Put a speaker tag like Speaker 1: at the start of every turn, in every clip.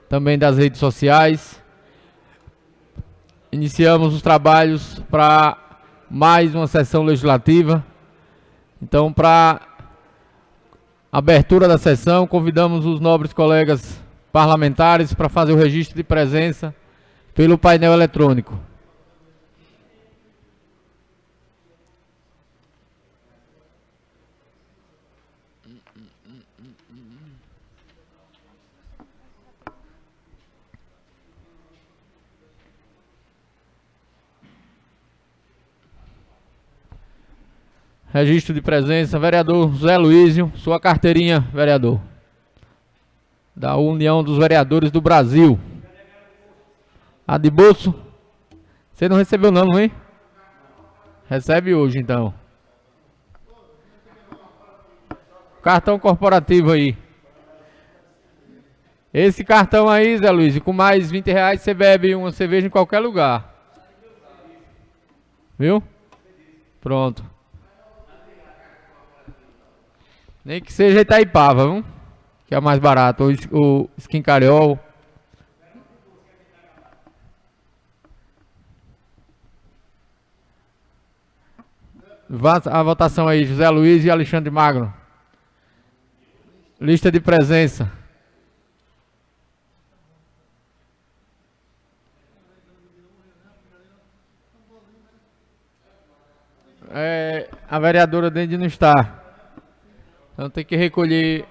Speaker 1: também das redes sociais. Iniciamos os trabalhos para mais uma sessão legislativa. Então, para abertura da sessão, convidamos os nobres colegas parlamentares para fazer o registro de presença pelo painel eletrônico. Registro de presença, vereador José Luísio, sua carteirinha, vereador. Da União dos Vereadores do Brasil. A de bolso? Você não recebeu não, hein? Recebe hoje, então. Cartão corporativo aí. Esse cartão aí, Zé Luísio, com mais R$20 você bebe uma cerveja em qualquer lugar. Viu? Pronto. Nem que seja Itaipava, viu? Que é mais barato. O Skin Cariol. A votação aí, José Luiz e Alexandre Magno. Lista de presença. A vereadora Neide não está. Então tem que recolher.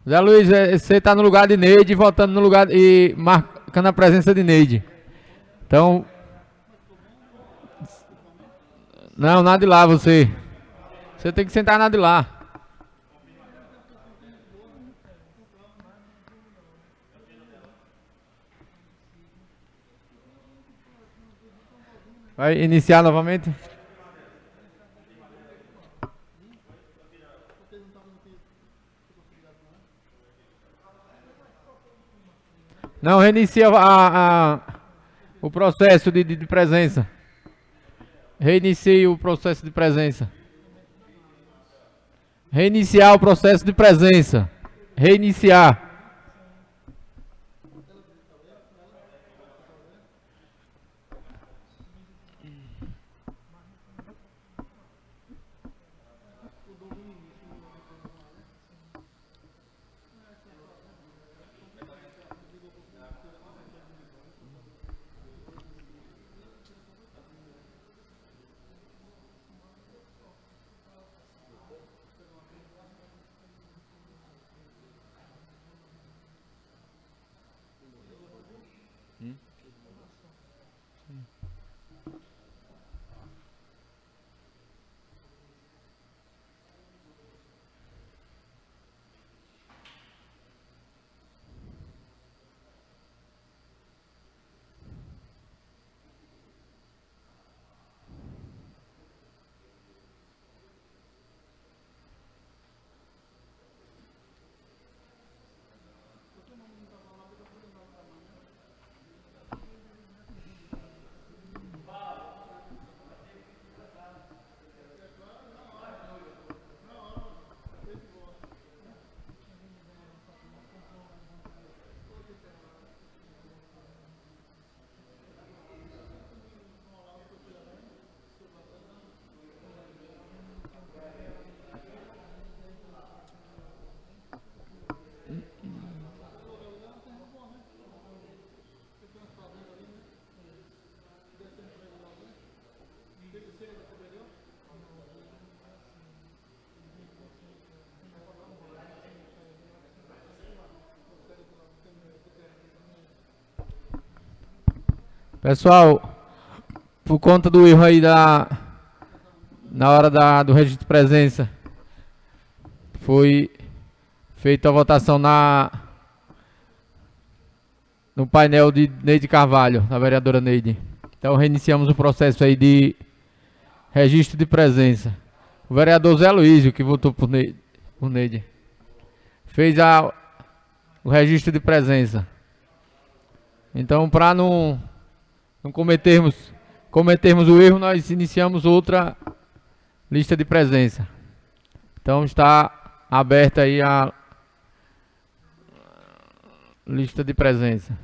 Speaker 1: Zé Luiz, você está no lugar de Neide, votando no lugar e marcando a presença de Neide. Então. Não, nada de lá você. Você tem que sentar nada de lá. Vai iniciar novamente? Não, reinicia o processo de presença. Reinicie o processo de presença. Reiniciar o processo de presença. Reiniciar. Pessoal, por conta do erro aí na hora do registro de presença, foi feita a votação no painel de Neide Carvalho, da vereadora Neide. Então reiniciamos o processo aí de registro de presença. O vereador Zé Luísio, que votou por Neide, fez o registro de presença. Então, para não cometermos o erro, nós iniciamos outra lista de presença. Então está aberta aí a lista de presença.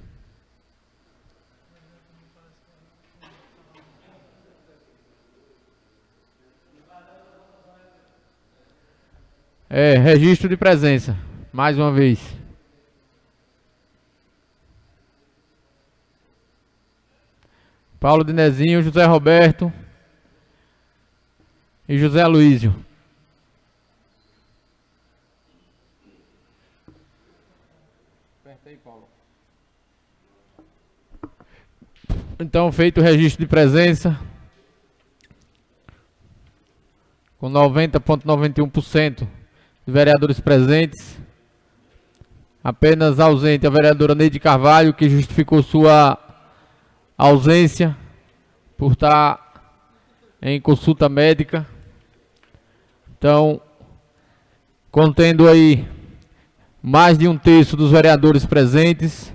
Speaker 1: Registro de presença, mais uma vez. Paulo Dinezinho, José Roberto e José Aloísio. Então, feito o registro de presença, com 90,91% de vereadores presentes, apenas ausente a vereadora Neide Carvalho, que justificou sua ausência por estar em consulta médica. Então, contendo aí mais de 1/3 dos vereadores presentes,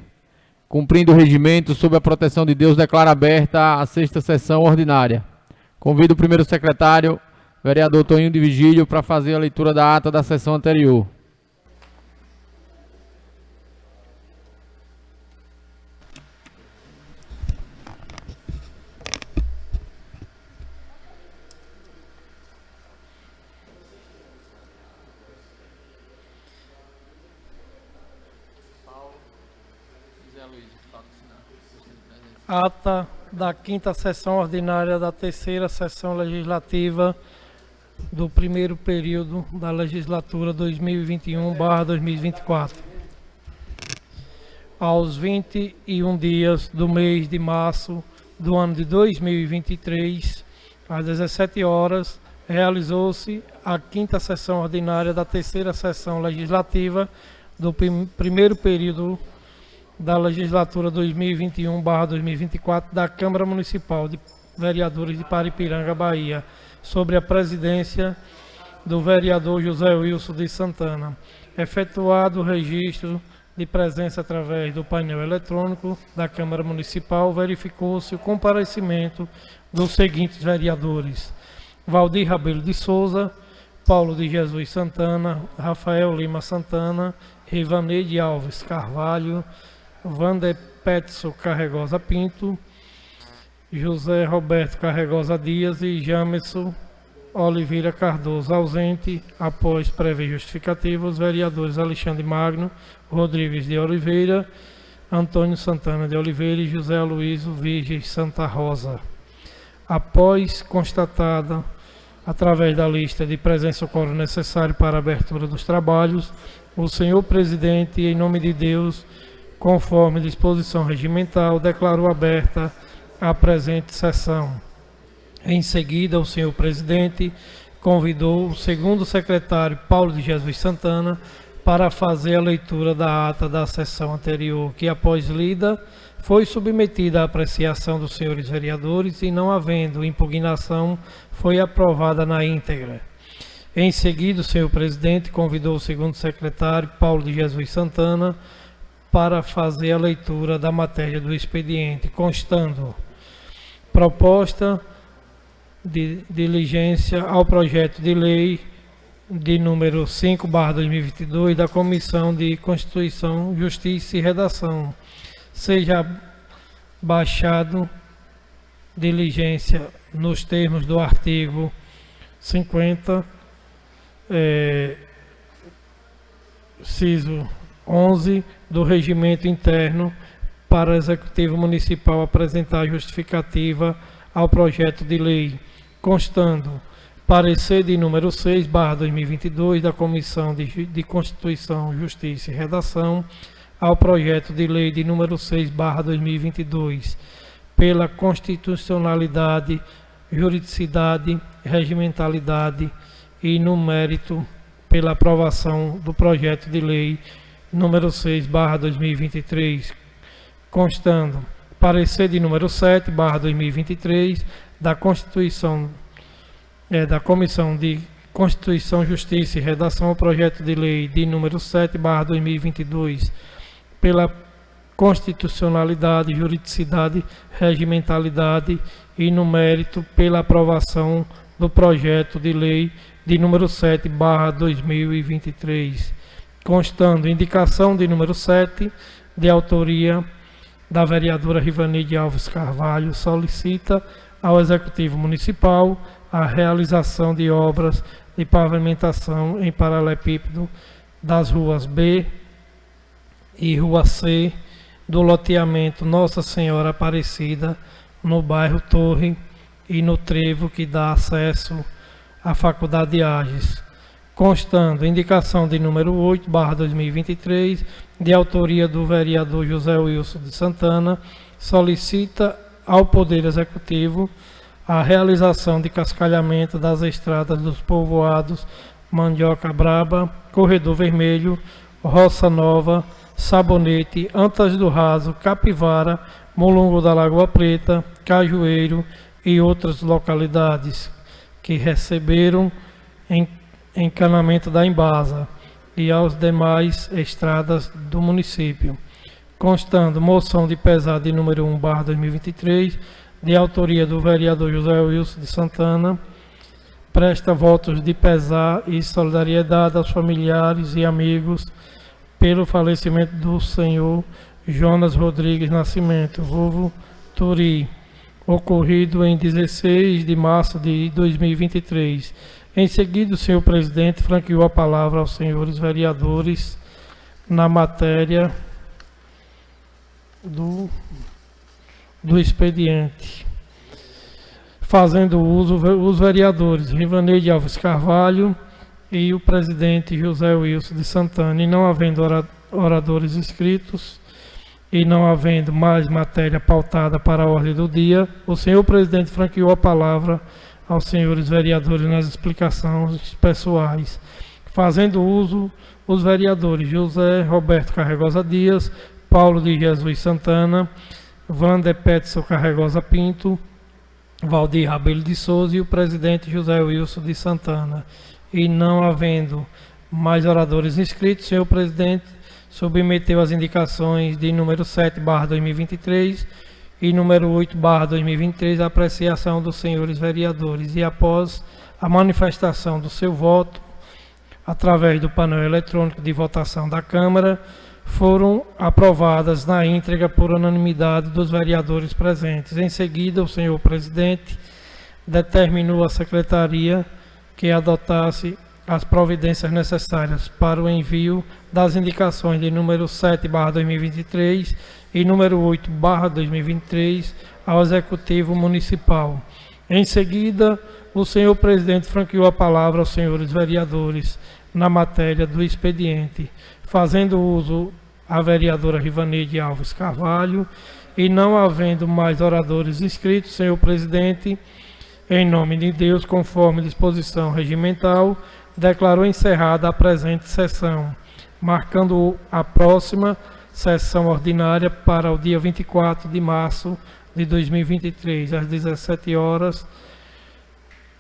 Speaker 1: cumprindo o regimento, sob a proteção de Deus, declaro aberta a 6ª sessão ordinária. Convido o primeiro secretário, vereador Toninho de Vigílio, para fazer a leitura da ata da sessão anterior.
Speaker 2: Ata da 5ª sessão ordinária da 3ª sessão legislativa do primeiro período da legislatura 2021/2024. Aos 21 dias do mês de março do ano de 2023, às 17 horas, realizou-se a 5ª sessão ordinária da 3ª sessão legislativa do primeiro período da legislatura 2021/2024 da Câmara Municipal de Vereadores de Paripiranga, Bahia, sobre a presidência do vereador José Wilson de Santana. Efetuado o registro de presença através do painel eletrônico da Câmara Municipal, verificou-se o comparecimento dos seguintes vereadores: Valdir Rabelo de Souza, Paulo de Jesus Santana, Rafael Lima Santana, Rivaneide Alves Carvalho, Wander Petson Carregosa Pinto, José Roberto Carregosa Dias e Jamerson Oliveira Cardoso. Ausente, após prévia justificativa, os vereadores Alexandre Magno Rodrigues de Oliveira, Antônio Santana de Oliveira e José Aloísio Virgem Santa Rosa. Após constatada, através da lista de presença o quórum necessário para a abertura dos trabalhos, o senhor presidente, em nome de Deus, conforme disposição regimental, declarou aberta a presente sessão. Em seguida, o senhor presidente convidou o segundo secretário, Paulo de Jesus Santana, para fazer a leitura da ata da sessão anterior, que, após lida, foi submetida à apreciação dos senhores vereadores e, não havendo impugnação, foi aprovada na íntegra. Em seguida, o senhor presidente convidou o segundo secretário, Paulo de Jesus Santana, para fazer a leitura da matéria do expediente, constando proposta de diligência ao projeto de lei de número 5/2022 da Comissão de Constituição, Justiça e Redação, seja baixado diligência nos termos do artigo 50, inciso 11 do Regimento Interno, para o Executivo Municipal apresentar justificativa ao projeto de lei, constando parecer de número 6/2022 da Comissão de Constituição, Justiça e Redação ao projeto de lei de número 6/2022, pela constitucionalidade, juridicidade, regimentalidade e, no mérito, pela aprovação do projeto de lei número 6/2023, constando parecer de número 7/2023 da Constituição, da Comissão de Constituição, Justiça e Redação ao projeto de lei de número 7/2022, pela constitucionalidade, juridicidade, regimentalidade e, no mérito, pela aprovação do projeto de lei de número 7/2023, constando indicação de número 7, de autoria da vereadora Rivaneide Alves Carvalho, solicita ao Executivo Municipal a realização de obras de pavimentação em paralelepípedo das ruas B e Rua C do loteamento Nossa Senhora Aparecida, no bairro Torre e no trevo que dá acesso à Faculdade de Ages, constando indicação de número 8/2023, de autoria do vereador José Wilson de Santana, solicita ao Poder Executivo a realização de cascalhamento das estradas dos povoados Mandioca Braba, Corredor Vermelho, Roça Nova, Sabonete, Antas do Raso, Capivara, Molongo da Lagoa Preta, Cajueiro e outras localidades que receberam encanamento da Embasa e aos demais estradas do município, constando moção de pesar de número 1/2023, de autoria do vereador José Wilson de Santana, presta votos de pesar e solidariedade aos familiares e amigos pelo falecimento do senhor Jonas Rodrigues Nascimento, vulgo Turi, ocorrido em 16 de março de 2023. Em seguida, o senhor presidente franqueou a palavra aos senhores vereadores na matéria do expediente. Fazendo uso os vereadores Rivaneide Alves Carvalho e o presidente José Wilson de Santana, e não havendo oradores inscritos e não havendo mais matéria pautada para a ordem do dia, o senhor presidente franqueou a palavra aos senhores vereadores nas explicações pessoais. Fazendo uso os vereadores José Roberto Carregosa Dias, Paulo de Jesus Santana, Wander Petson Carregosa Pinto, Valdir Rabelo de Souza e o presidente José Wilson de Santana. E não havendo mais oradores inscritos, o senhor presidente submeteu as indicações de número 7/2023 e número 8/2023 à apreciação dos senhores vereadores. E após a manifestação do seu voto, através do painel eletrônico de votação da Câmara, foram aprovadas na íntegra por unanimidade dos vereadores presentes. Em seguida, o senhor presidente determinou à secretaria que adotasse as providências necessárias para o envio das indicações de número 7/2023 e número 8/2023 ao Executivo Municipal. Em seguida, o senhor presidente franqueou a palavra aos senhores vereadores na matéria do expediente, fazendo uso a vereadora Rivaneide Alves Carvalho, e não havendo mais oradores inscritos, senhor presidente, em nome de Deus, conforme disposição regimental, declarou encerrada a presente sessão, marcando a próxima sessão ordinária para o dia 24 de março de 2023, às 17 horas,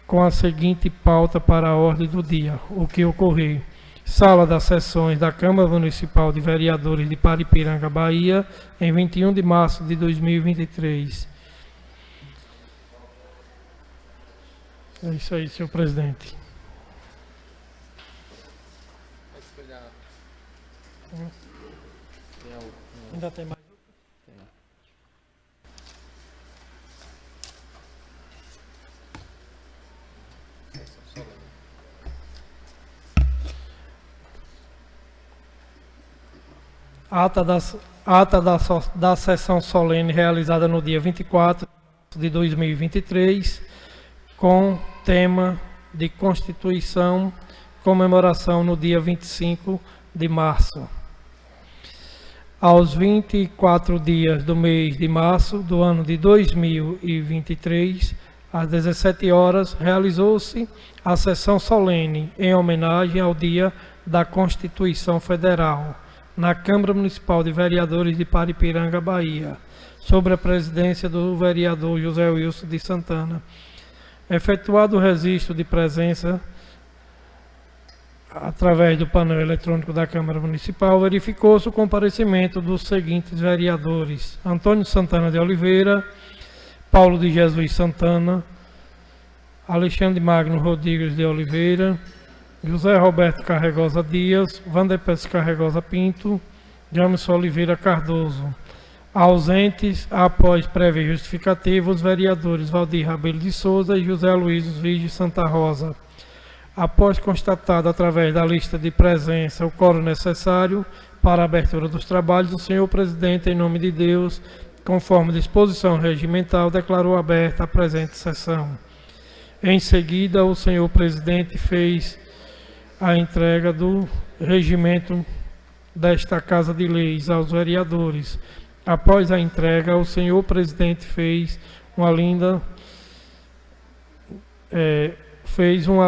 Speaker 2: com a seguinte pauta para a ordem do dia: o que ocorrer. Sala das sessões da Câmara Municipal de Vereadores de Paripiranga, Bahia, em 21 de março de 2023. É isso aí, senhor presidente. Ainda tem mais? Ata da sessão solene realizada no dia 24 de 2023, com tema de Constituição, comemoração no dia 25 de março. Aos 24 dias do mês de março do ano de 2023, às 17 horas, realizou-se a sessão solene em homenagem ao Dia da Constituição Federal, na Câmara Municipal de Vereadores de Paripiranga, Bahia, sob a presidência do vereador José Wilson de Santana. Efetuado o registro de presença através do painel eletrônico da Câmara Municipal, verificou-se o comparecimento dos seguintes vereadores: Antônio Santana de Oliveira, Paulo de Jesus Santana, Alexandre Magno Rodrigues de Oliveira, José Roberto Carregosa Dias, Vanderpes Carregosa Pinto, Jamerson Oliveira Cardoso. Ausentes, após prévia justificativa, os vereadores Valdir Rabelo de Souza e José Aloysio Vigio Santa Rosa. Após constatado através da lista de presença o quórum necessário para a abertura dos trabalhos, o senhor presidente, em nome de Deus, conforme disposição regimental, declarou aberta a presente sessão. Em seguida, o senhor presidente fez a entrega do regimento desta Casa de Leis aos vereadores. Após a entrega, o senhor presidente fez uma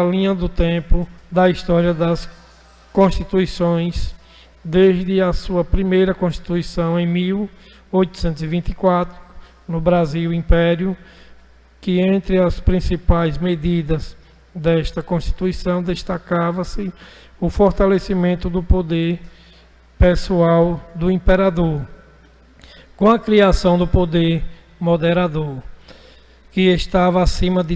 Speaker 2: linha do tempo da história das constituições, desde a sua primeira constituição em 1824, no Brasil Império, que entre as principais medidas desta Constituição destacava-se o fortalecimento do poder pessoal do imperador, com a criação do poder moderador, que estava acima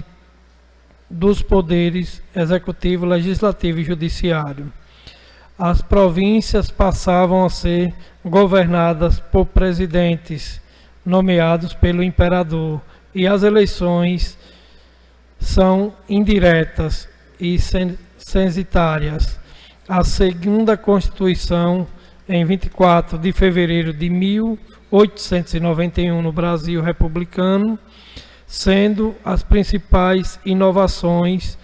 Speaker 2: dos poderes executivo, legislativo e judiciário. As províncias passavam a ser governadas por presidentes nomeados pelo imperador, e as eleições são indiretas e censitárias. A segunda Constituição, em 24 de fevereiro de 1891, no Brasil republicano, sendo as principais inovações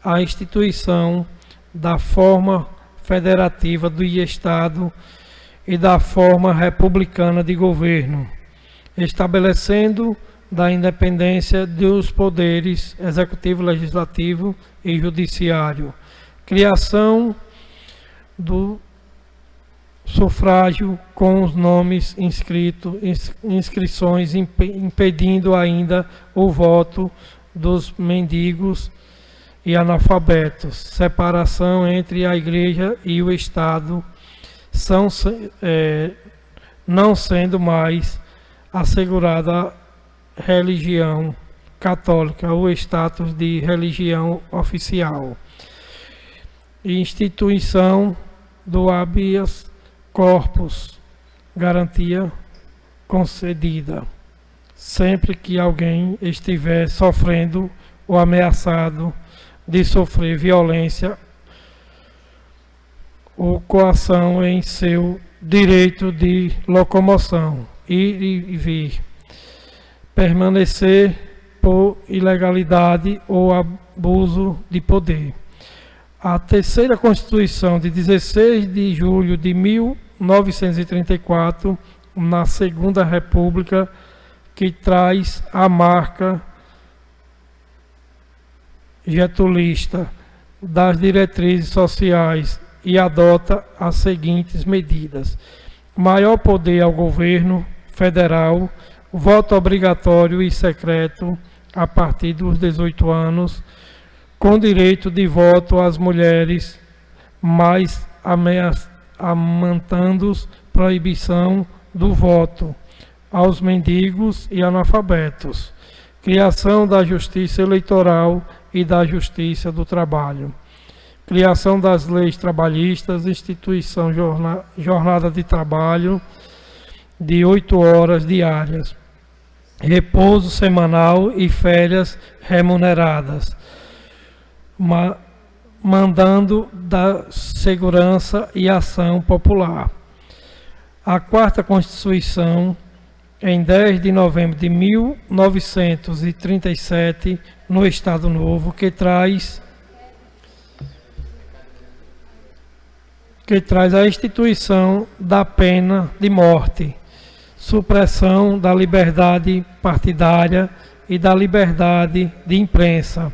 Speaker 2: a instituição da forma federativa do Estado e da forma republicana de governo, estabelecendo da independência dos poderes executivo, legislativo e judiciário, criação do sufrágio com os nomes inscrições impedindo ainda o voto dos mendigos e analfabetos, separação entre a Igreja e o Estado, não sendo mais assegurada religião católica, o status de religião oficial. Instituição do habeas corpus, garantia concedida sempre que alguém estiver sofrendo ou ameaçado de sofrer violência ou coação em seu direito de locomoção, ir e vir, permanecer por ilegalidade ou abuso de poder. A terceira Constituição de 16 de julho de 1934, na Segunda República, que traz a marca getulista das diretrizes sociais e adota as seguintes medidas: maior poder ao governo federal, voto obrigatório e secreto a partir dos 18 anos, com direito de voto às mulheres, mas amantando proibição do voto aos mendigos e analfabetos, criação da Justiça Eleitoral e da Justiça do Trabalho, criação das leis trabalhistas, instituição jornada de trabalho de 8 horas diárias, repouso semanal e férias remuneradas, mandando da segurança e ação popular. A quarta Constituição, em 10 de novembro de 1937, no Estado Novo, que traz a instituição da pena de morte, supressão da liberdade partidária e da liberdade de imprensa,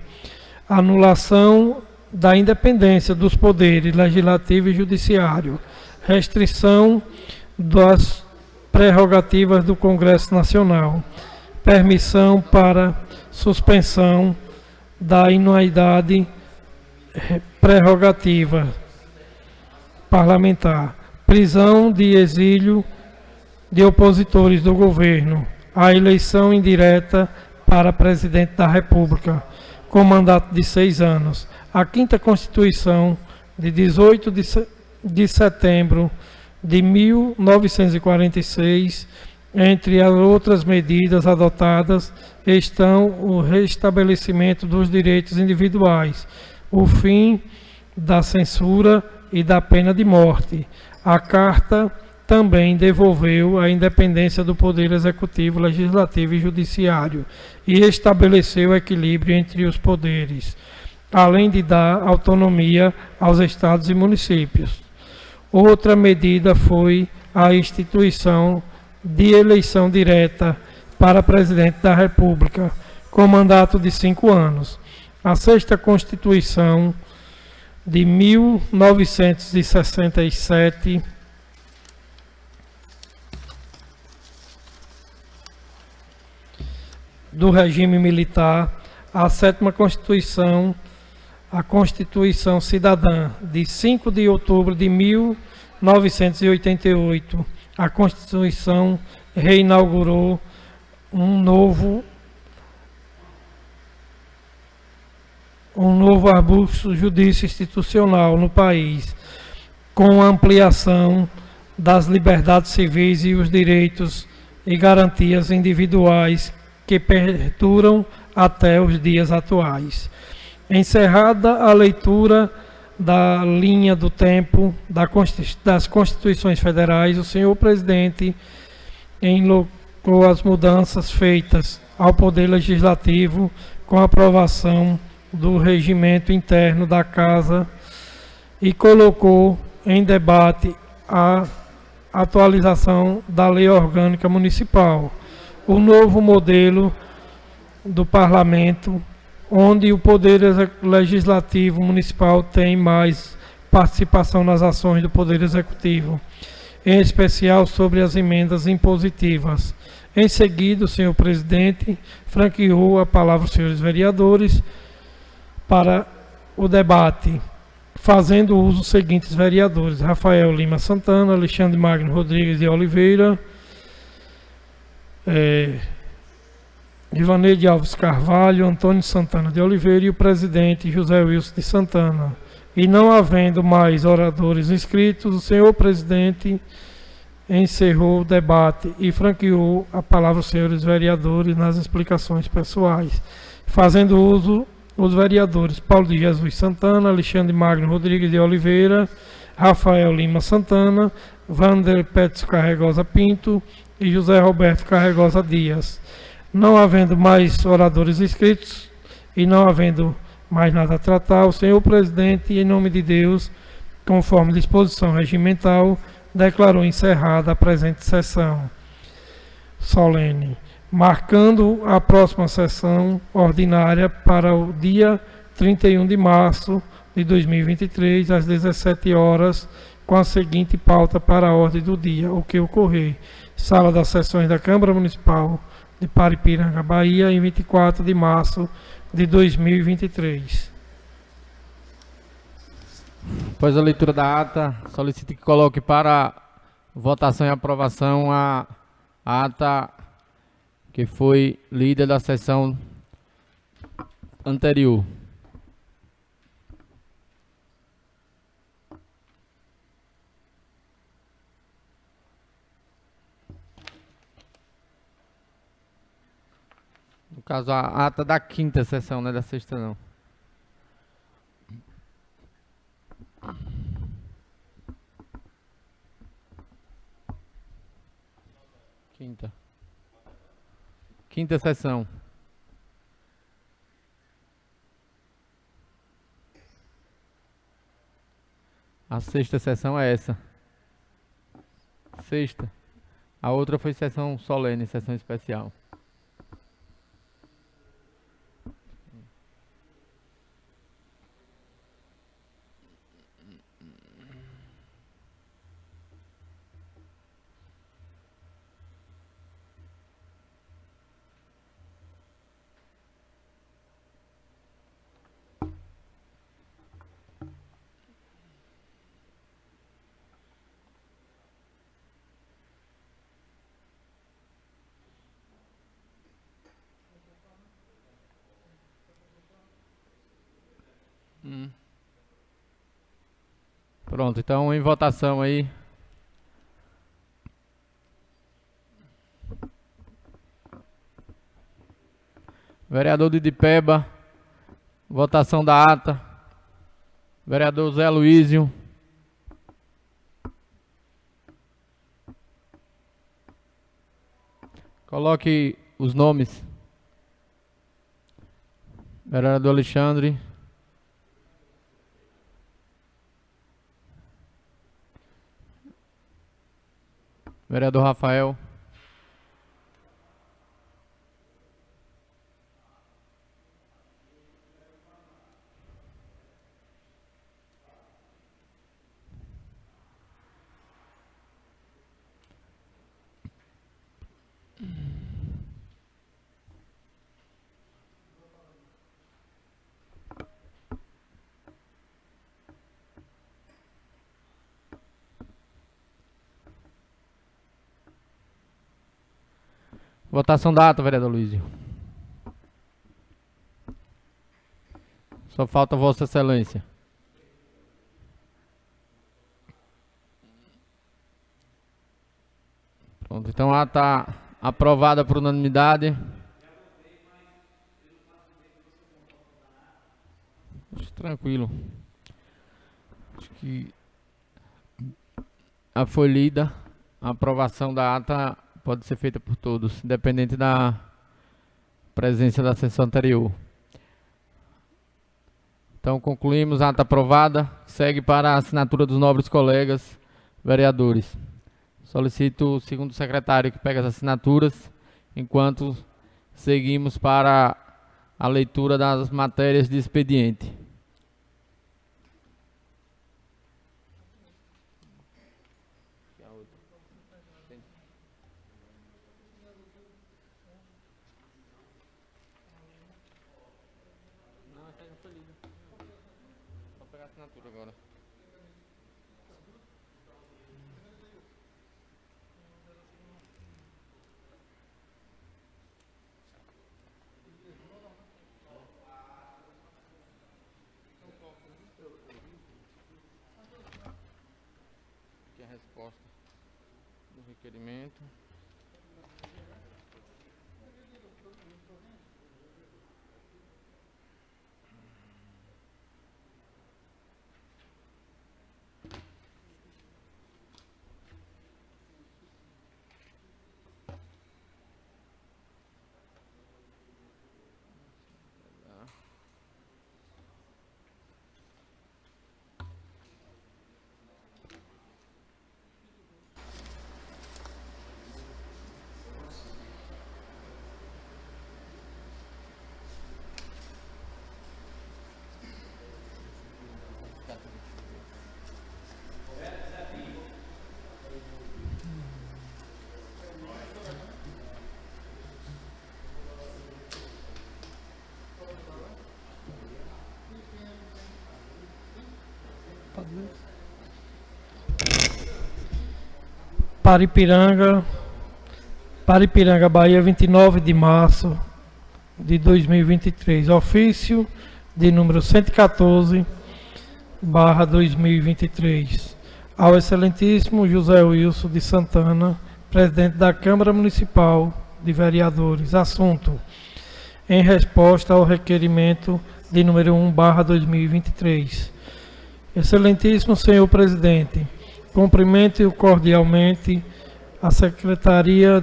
Speaker 2: anulação da independência dos poderes legislativo e judiciário, restrição das prerrogativas do Congresso Nacional, permissão para suspensão da inuidade prerrogativa parlamentar, prisão de exílio de opositores do governo, a eleição indireta para presidente da República, com mandato de 6 anos. A 5ª Constituição, de 18 de setembro de 1946, entre as outras medidas adotadas, estão o restabelecimento dos direitos individuais, o fim da censura e da pena de morte. A Carta também devolveu a independência do Poder Executivo, Legislativo e Judiciário e estabeleceu equilíbrio entre os poderes, além de dar autonomia aos estados e municípios. Outra medida foi a instituição de eleição direta para presidente da República, com mandato de 5 anos. A 6ª Constituição de 1967 do regime militar, a 7ª Constituição, a Constituição Cidadã, de 5 de outubro de 1988, a Constituição reinaugurou um novo arbusto judício institucional no país, com ampliação das liberdades civis e os direitos e garantias individuais que perduram até os dias atuais. Encerrada a leitura da linha do tempo das Constituições Federais, o senhor presidente enlocou as mudanças feitas ao Poder Legislativo com a aprovação do regimento interno da Casa e colocou em debate a atualização da Lei Orgânica Municipal, o novo modelo do Parlamento, onde o Poder Legislativo Municipal tem mais participação nas ações do Poder Executivo, em especial sobre as emendas impositivas. Em seguida, o senhor presidente franqueou a palavra aos senhores vereadores para o debate, fazendo uso dos seguintes vereadores: Rafael Lima Santana, Alexandre Magno Rodrigues de Oliveira, Ivaneide Alves Carvalho, Antônio Santana de Oliveira e o presidente José Wilson de Santana. E não havendo mais oradores inscritos, o senhor presidente encerrou o debate e franqueou a palavra aos senhores vereadores nas explicações pessoais, fazendo uso os vereadores Paulo de Jesus Santana, Alexandre Magno Rodrigues de Oliveira, Rafael Lima Santana, Wander Petros Carregosa Pinto e José Roberto Carregosa Dias. Não havendo mais oradores inscritos e não havendo mais nada a tratar, o senhor presidente, em nome de Deus, conforme disposição regimental, declarou encerrada a presente sessão solene, marcando a próxima sessão ordinária para o dia 31 de março de 2023, às 17 horas, com a seguinte pauta para a ordem do dia: o que ocorrer. Sala das Sessões da Câmara Municipal de Paripiranga, Bahia, em 24 de março de 2023.
Speaker 1: Após a leitura da ata, solicito que coloque para votação e aprovação a ata que foi lida da sessão anterior. No caso, a ata da 5ª sessão, não é da 6ª não. Quinta sessão. A 6ª sessão é essa. Sexta. A outra foi sessão solene, sessão especial. Pronto, então em votação aí. Vereador de Itipeba, votação da ata. Vereador Zé Luísio. Coloque os nomes. Vereador Alexandre. Vereador Rafael. Votação da ata, vereador Luísio. Só falta Vossa Excelência. Pronto, então a ata aprovada por unanimidade. Tranquilo. Acho que foi lida. A aprovação da ata pode ser feita por todos, independente da presença da sessão anterior. Então concluímos a ata aprovada. Segue para a assinatura dos nobres colegas vereadores. Solicito o segundo secretário que pegue as assinaturas, enquanto seguimos para a leitura das matérias de expediente. Vou pegar a assinatura agora. Aqui é a resposta do requerimento.
Speaker 2: Paripiranga, Bahia, 29 de março de 2023. Ofício de número 114/2023. Ao excelentíssimo José Wilson de Santana, presidente da Câmara Municipal de Vereadores. Assunto: em resposta ao requerimento de número 1/2023. Excelentíssimo senhor presidente, cumprimento cordialmente a Secretaria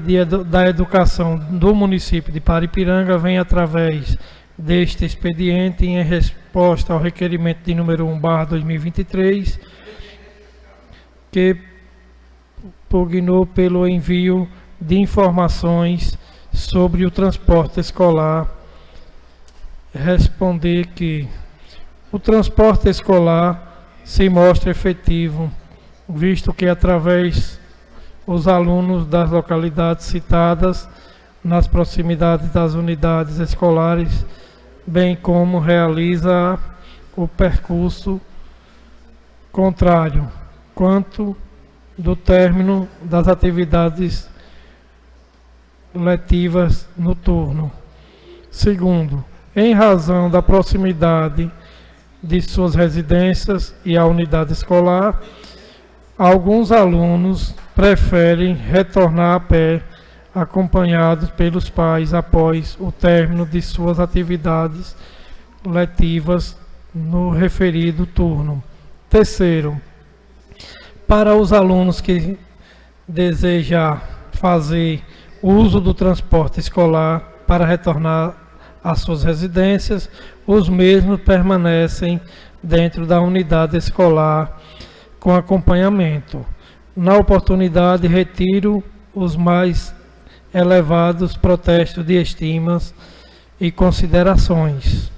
Speaker 2: da Educação do município de Paripiranga, vem através deste expediente em resposta ao requerimento de número 1/2023, que pugnou pelo envio de informações sobre o transporte escolar. Responder que o transporte escolar se mostra efetivo, visto que através os alunos das localidades citadas nas proximidades das unidades escolares, bem como realiza o percurso contrário, quanto do término das atividades letivas no turno. Segundo, em razão da proximidade de suas residências e à unidade escolar, alguns alunos preferem retornar a pé, acompanhados pelos pais após o término de suas atividades letivas no referido turno. Terceiro, para os alunos que desejam fazer uso do transporte escolar para retornar às suas residências, os mesmos permanecem dentro da unidade escolar com acompanhamento. Na oportunidade, retiro os mais elevados protestos de estimas e considerações.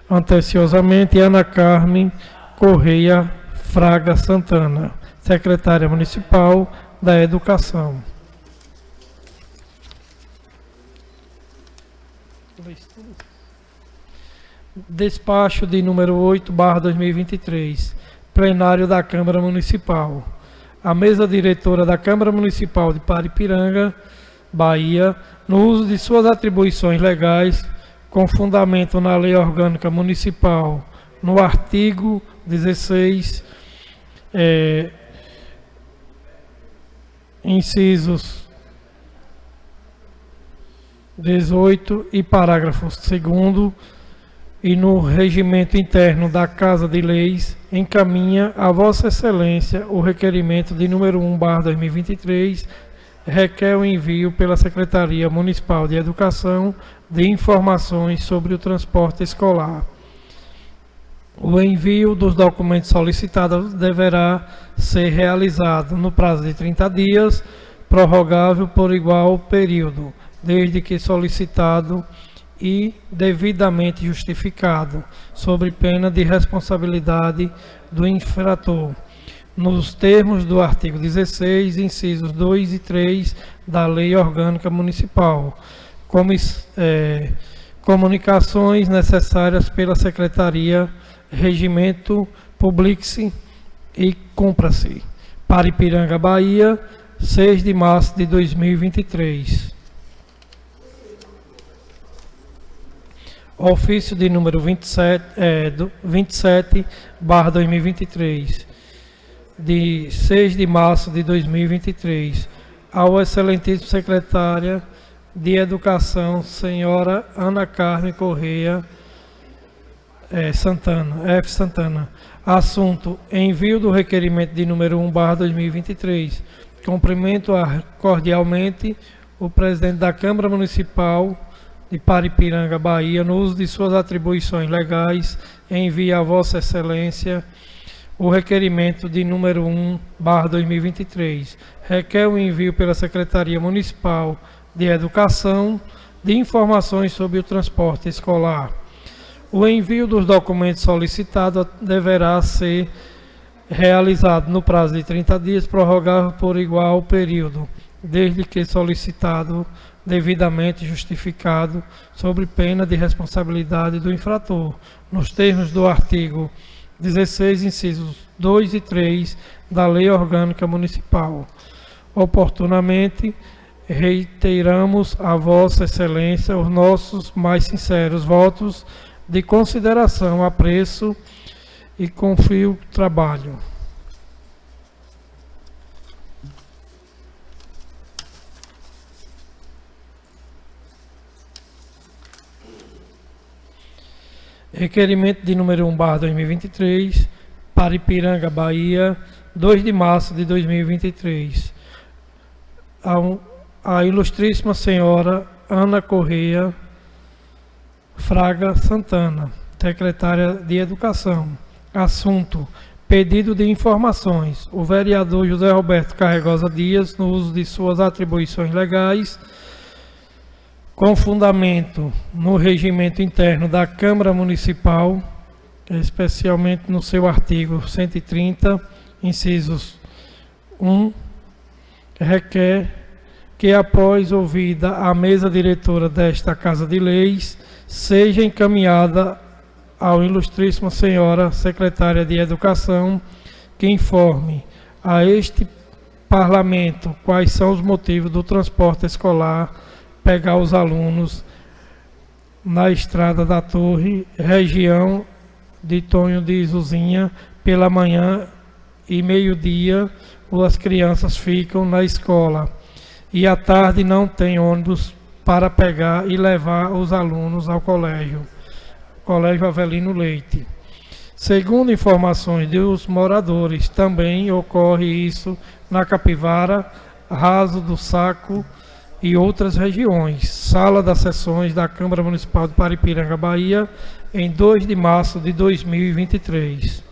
Speaker 2: Anteciosamente, Ana Carmen Correia Fraga Santana, secretária municipal da Educação. Despacho de número 8/2023, plenário da Câmara Municipal. A mesa diretora da Câmara Municipal de Paripiranga, Bahia, no uso de suas atribuições legais, com fundamento na Lei Orgânica Municipal, no artigo 16, incisos 18 e parágrafo 2º, e no regimento interno da Casa de Leis, encaminha a Vossa Excelência o requerimento de número 1/2023, requer o envio pela Secretaria Municipal de Educação de informações sobre o transporte escolar. O envio dos documentos solicitados deverá ser realizado no prazo de 30 dias, prorrogável por igual período, desde que solicitado e devidamente justificado, sob pena de responsabilidade do infrator, nos termos do artigo 16, incisos 2 e 3 da Lei Orgânica Municipal, comunicações necessárias pela Secretaria, Regimento Publique-se e Cumpra-se. Paripiranga, Bahia, 6 de março de 2023. Ofício de número 27/2023, de 6 de março de 2023, ao excelentíssimo secretária de Educação, senhora Ana Carmen Correia Santana. Assunto: envio do requerimento de número 1/2023. Cumprimento cordialmente o presidente da Câmara Municipal de Paripiranga, Bahia, no uso de suas atribuições legais, envia a Vossa Excelência o requerimento de número 1/2023. Requer o envio pela Secretaria Municipal de Educação de informações sobre o transporte escolar. O envio dos documentos solicitados deverá ser realizado no prazo de 30 dias, prorrogável por igual período, desde que solicitado devidamente justificado, sob pena de responsabilidade do infrator, nos termos do artigo 16, incisos 2 e 3 da Lei Orgânica Municipal. Oportunamente, reiteramos a Vossa Excelência os nossos mais sinceros votos de consideração, apreço e confio trabalho. Requerimento de número 1/2023, Paripiranga, Bahia, 2 de março de 2023. A ilustríssima senhora Ana Correia Fraga Santana, secretária de Educação. Assunto: pedido de informações. O vereador José Roberto Carregosa Dias, no uso de suas atribuições legais, com fundamento no regimento interno da Câmara Municipal, especialmente no seu artigo 130, incisos 1, requer que, após ouvida a mesa diretora desta Casa de Leis, seja encaminhada ao ilustríssima senhora secretária de Educação, que informe a este Parlamento quais são os motivos do transporte escolar pegar os alunos na Estrada da Torre, região de Tonho de Zuzinha, pela manhã e meio-dia as crianças ficam na escola. E à tarde não tem ônibus para pegar e levar os alunos ao colégio. Colégio Avelino Leite. Segundo informações dos moradores, também ocorre isso na Capivara, Raso do Saco e outras regiões. Sala das sessões da Câmara Municipal de Paripiranga, Bahia, em 2 de março de 2023.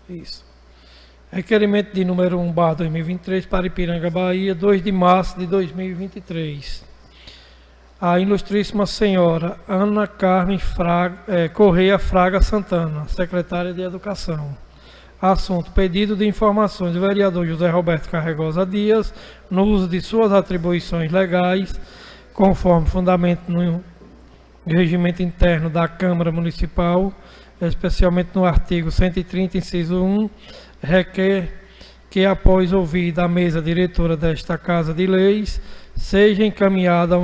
Speaker 2: Isso. Requerimento de número 1/2023 para Ipiranga, Bahia, 2 de março de 2023. A ilustríssima senhora Ana Carmen Correia Fraga Santana, secretária de Educação. Assunto: pedido de informações do vereador José Roberto Carregosa Dias no uso de suas atribuições legais, conforme fundamento no regimento interno da Câmara Municipal, especialmente no artigo 130, inciso 1, requer que, após ouvida a mesa diretora desta Casa de Leis, seja encaminhada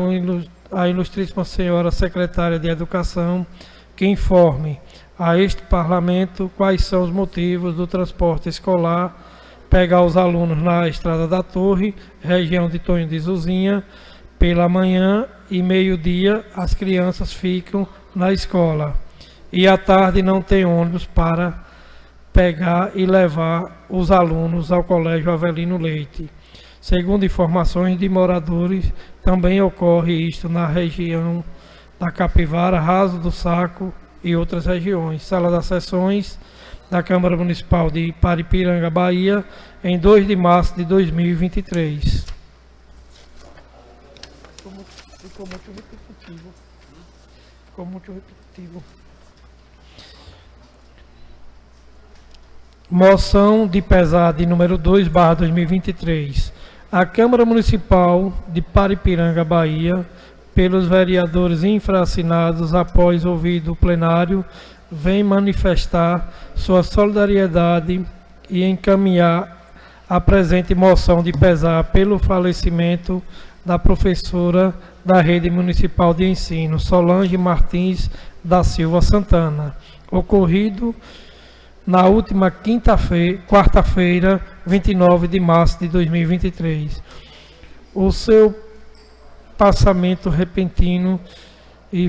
Speaker 2: à ilustríssima senhora secretária de Educação, que informe a este Parlamento quais são os motivos do transporte escolar pegar os alunos na Estrada da Torre, região de Tonho de Zuzinha, pela manhã e meio-dia as crianças ficam na escola. E à tarde não tem ônibus para pegar e levar os alunos ao Colégio Avelino Leite. Segundo informações de moradores, também ocorre isto na região da Capivara, Raso do Saco e outras regiões. Sala das sessões da Câmara Municipal de Paripiranga, Bahia, em 2 de março de 2023. Ficou muito repetitivo. Ficou muito repetitivo. Moção de pesar de número 2/2023. A Câmara Municipal de Paripiranga, Bahia, pelos vereadores infraassinados, após ouvido o plenário, vem manifestar sua solidariedade e encaminhar a presente moção de pesar pelo falecimento da professora da Rede Municipal de Ensino, Solange Martins da Silva Santana, ocorrido na última quarta-feira, 29 de março de 2023. O seu passamento repentino e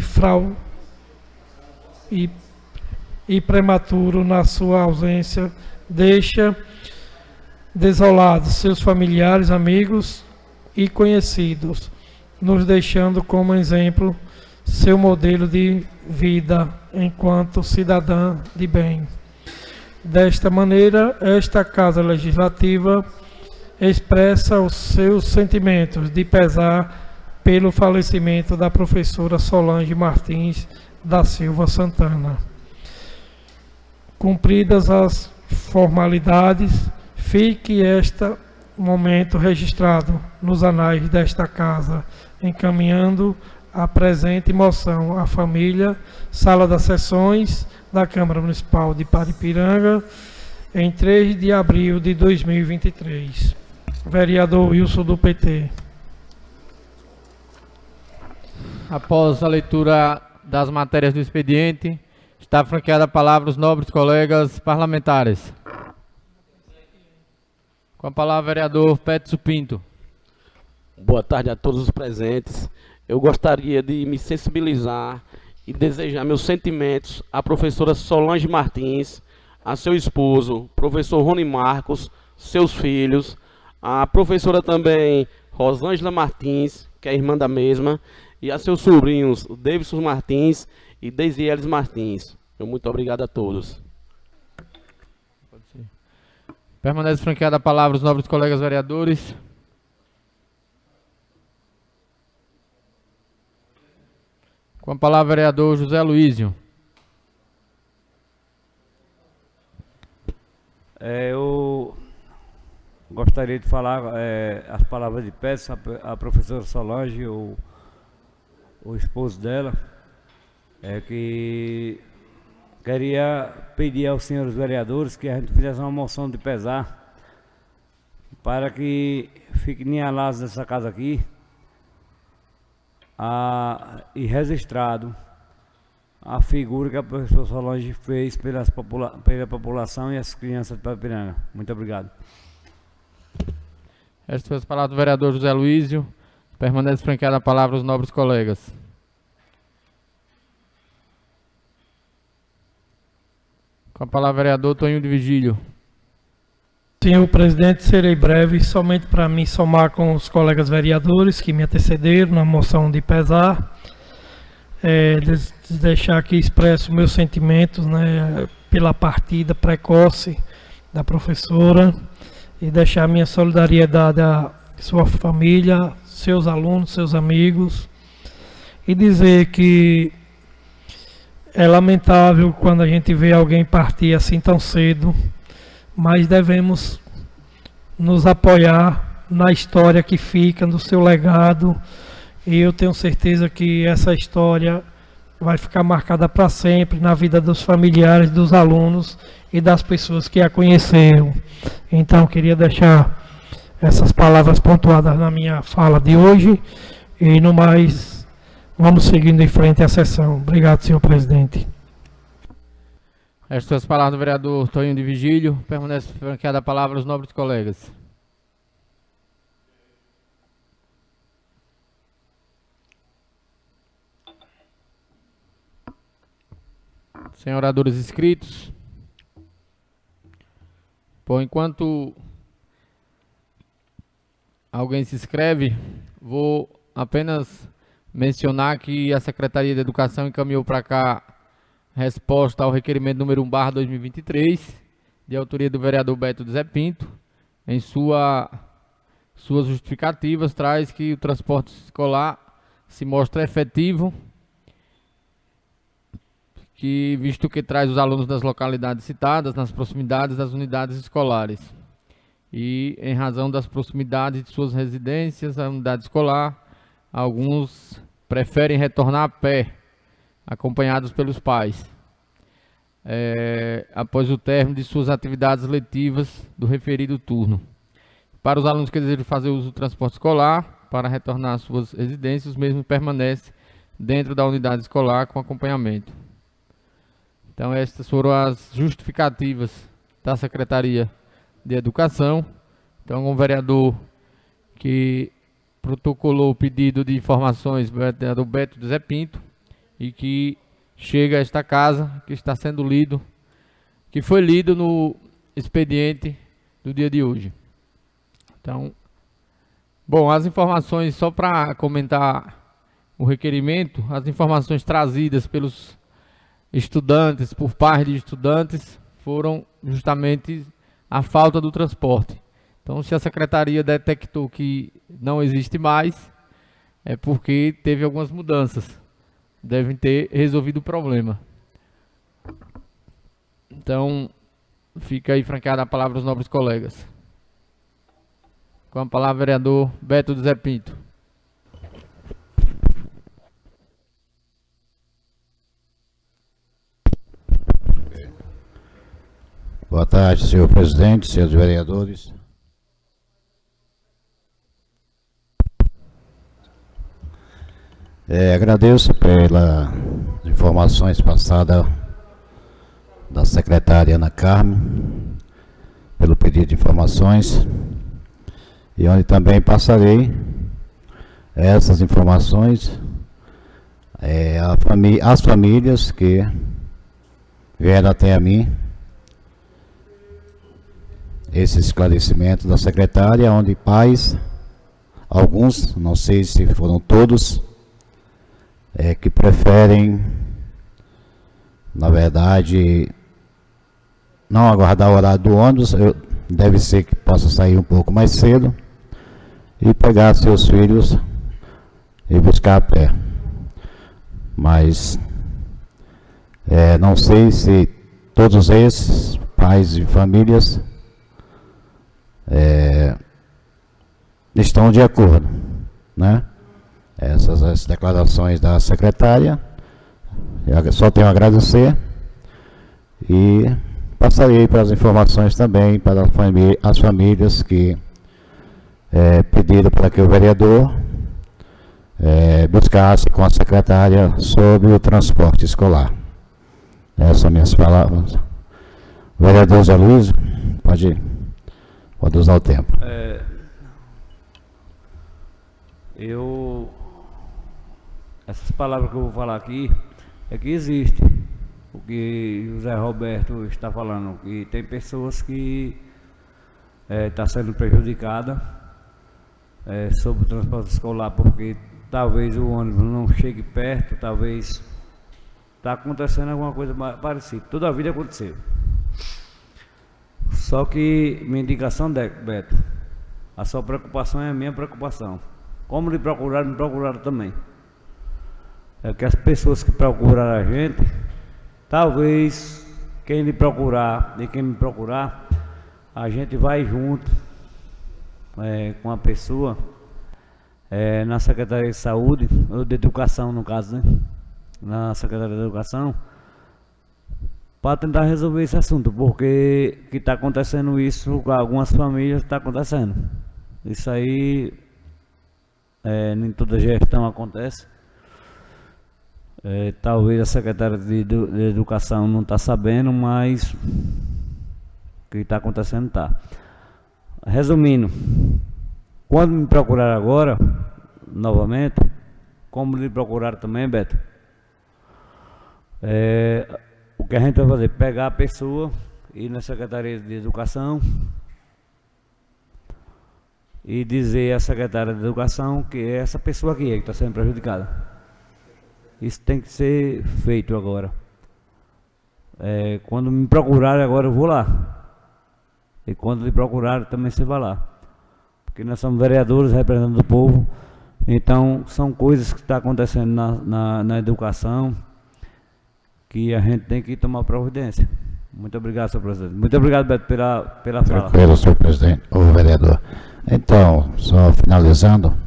Speaker 2: prematuro na sua ausência deixa desolados seus familiares, amigos e conhecidos, nos deixando como exemplo seu modelo de vida enquanto cidadã de bem. Desta maneira, esta Casa Legislativa expressa os seus sentimentos de pesar pelo falecimento da professora Solange Martins da Silva Santana. Cumpridas as formalidades, fique este momento registrado nos anais desta Casa, encaminhando a presente moção à família, Sala das Sessões da Câmara Municipal de Paripiranga, em 3 de abril de 2023. Vereador Wilson, do PT.
Speaker 1: Após a leitura das matérias do expediente, está franqueada a palavra aos nobres colegas parlamentares. Com a palavra, vereador Petso Pinto.
Speaker 3: Boa tarde a todos os presentes. Eu gostaria de me sensibilizar e desejar meus sentimentos à professora Solange Martins, a seu esposo, professor Rony Marcos, seus filhos, a professora também Rosângela Martins, que é irmã da mesma, e a seus sobrinhos Davidson Martins e Deisieles Martins. Muito obrigado a todos.
Speaker 1: Permanece franqueada a palavra aos nobres colegas vereadores. Com a palavra, vereador José Luísio.
Speaker 4: Eu gostaria de falar as palavras de peça à professora Solange, o esposo dela, que queria pedir aos senhores vereadores que a gente fizesse uma moção de pesar para que fique em análise dessa casa aqui e registrado a figura que a professora Solange fez pela população e as crianças de Papiranga. Muito obrigado.
Speaker 1: Estas foi as palavras do vereador José Luísio. Permanece franqueada a palavra aos nobres colegas. Com a palavra, vereador Toninho de Vigílio.
Speaker 2: Senhor presidente, serei breve, somente para me somar com os colegas vereadores que me antecederam na moção de pesar. Deixar aqui expresso meus sentimentos, né, pela partida precoce da professora e deixar minha solidariedade à sua família, seus alunos, seus amigos, e dizer que é lamentável quando a gente vê alguém partir assim tão cedo, mas devemos nos apoiar na história que fica, no seu legado, e eu tenho certeza que essa história vai ficar marcada para sempre na vida dos familiares, dos alunos e das pessoas que a conheceram. Então, queria deixar essas palavras pontuadas na minha fala de hoje, e no mais, vamos seguindo em frente à sessão. Obrigado, senhor presidente.
Speaker 1: Estas são as palavras do vereador Toninho de Vigílio. Permanece franqueada a palavra aos nobres colegas. Sem oradores inscritos. Bom, enquanto alguém se inscreve, vou apenas mencionar que a Secretaria de Educação encaminhou para cá resposta ao requerimento número 1/2023, de autoria do vereador Beto de Zé Pinto. Em suas justificativas, traz que o transporte escolar se mostra efetivo, visto que traz os alunos das localidades citadas nas proximidades das unidades escolares. E em razão das proximidades de suas residências à unidade escolar, alguns preferem retornar a pé, acompanhados pelos pais, após o término de suas atividades letivas do referido turno. Para os alunos que desejam fazer uso do transporte escolar, para retornar às suas residências, os mesmos permanecem dentro da unidade escolar com acompanhamento. Então, estas foram as justificativas da Secretaria de Educação. Então, um vereador que protocolou o pedido de informações, o vereador Beto de Zé Pinto, e que chega a esta casa, que está sendo lido, que foi lido no expediente do dia de hoje. Então, bom, as informações, só para comentar o requerimento, as informações trazidas pelos estudantes, por pais de estudantes, foram justamente a falta do transporte. Então, se a secretaria detectou que não existe mais, é porque teve algumas mudanças. Devem ter resolvido o problema. Então, fica aí franqueada a palavra aos nobres colegas. Com a palavra, vereador Beto de Zé Pinto.
Speaker 5: Boa tarde, senhor presidente, senhores vereadores. Agradeço pelas informações passadas da secretária Ana Carmen, pelo pedido de informações, e onde também passarei essas informações às famílias que vieram até a mim, esse esclarecimento da secretária, onde pais, alguns, não sei se foram todos, que preferem, na verdade, não aguardar o horário do ônibus, deve ser que possa sair um pouco mais cedo, e pegar seus filhos e buscar a pé. Mas não sei se todos esses pais e famílias estão de acordo, né? Essas declarações da secretária, eu só tenho a agradecer, E passarei para as informações também para as famílias que pediram para que o vereador buscasse com a secretária sobre o transporte escolar. Essas são minhas palavras. Vereador Zé Luiz, pode usar o tempo.
Speaker 4: Essas palavras que eu vou falar aqui é que existe o que o Zé Roberto está falando, que tem pessoas que estão sendo prejudicadas sobre o transporte escolar, porque talvez o ônibus não chegue perto, talvez está acontecendo alguma coisa parecida. Toda a vida aconteceu. Só que minha indicação, Beto, a sua preocupação é a minha preocupação. Como lhe procuraram, me procuraram também. É que as pessoas que procuraram a gente, talvez quem lhe procurar e quem me procurar, a gente vai junto com a pessoa na Secretaria de Saúde, ou de Educação no caso, né? Na Secretaria de Educação, para tentar resolver esse assunto, porque que está acontecendo isso com algumas famílias, está acontecendo. Isso aí nem toda gestão acontece. Talvez a secretária de Educação não está sabendo, mas o que está acontecendo está. Resumindo, quando me procurar agora, novamente, como lhe procuraram também, Beto, o que a gente vai fazer? Pegar a pessoa, ir na Secretaria de Educação e dizer à secretária de Educação que é essa pessoa aqui que está sendo prejudicada. Isso tem que ser feito agora. Quando me procurarem agora, eu vou lá. E quando lhe procurarem, também você vai lá. Porque nós somos vereadores representando o povo. Então, são coisas que estão acontecendo na educação que a gente tem que tomar providência. Muito obrigado, senhor presidente. Muito obrigado, Beto, pela fala.
Speaker 5: Tranquilo, senhor presidente, o vereador. Então, só finalizando,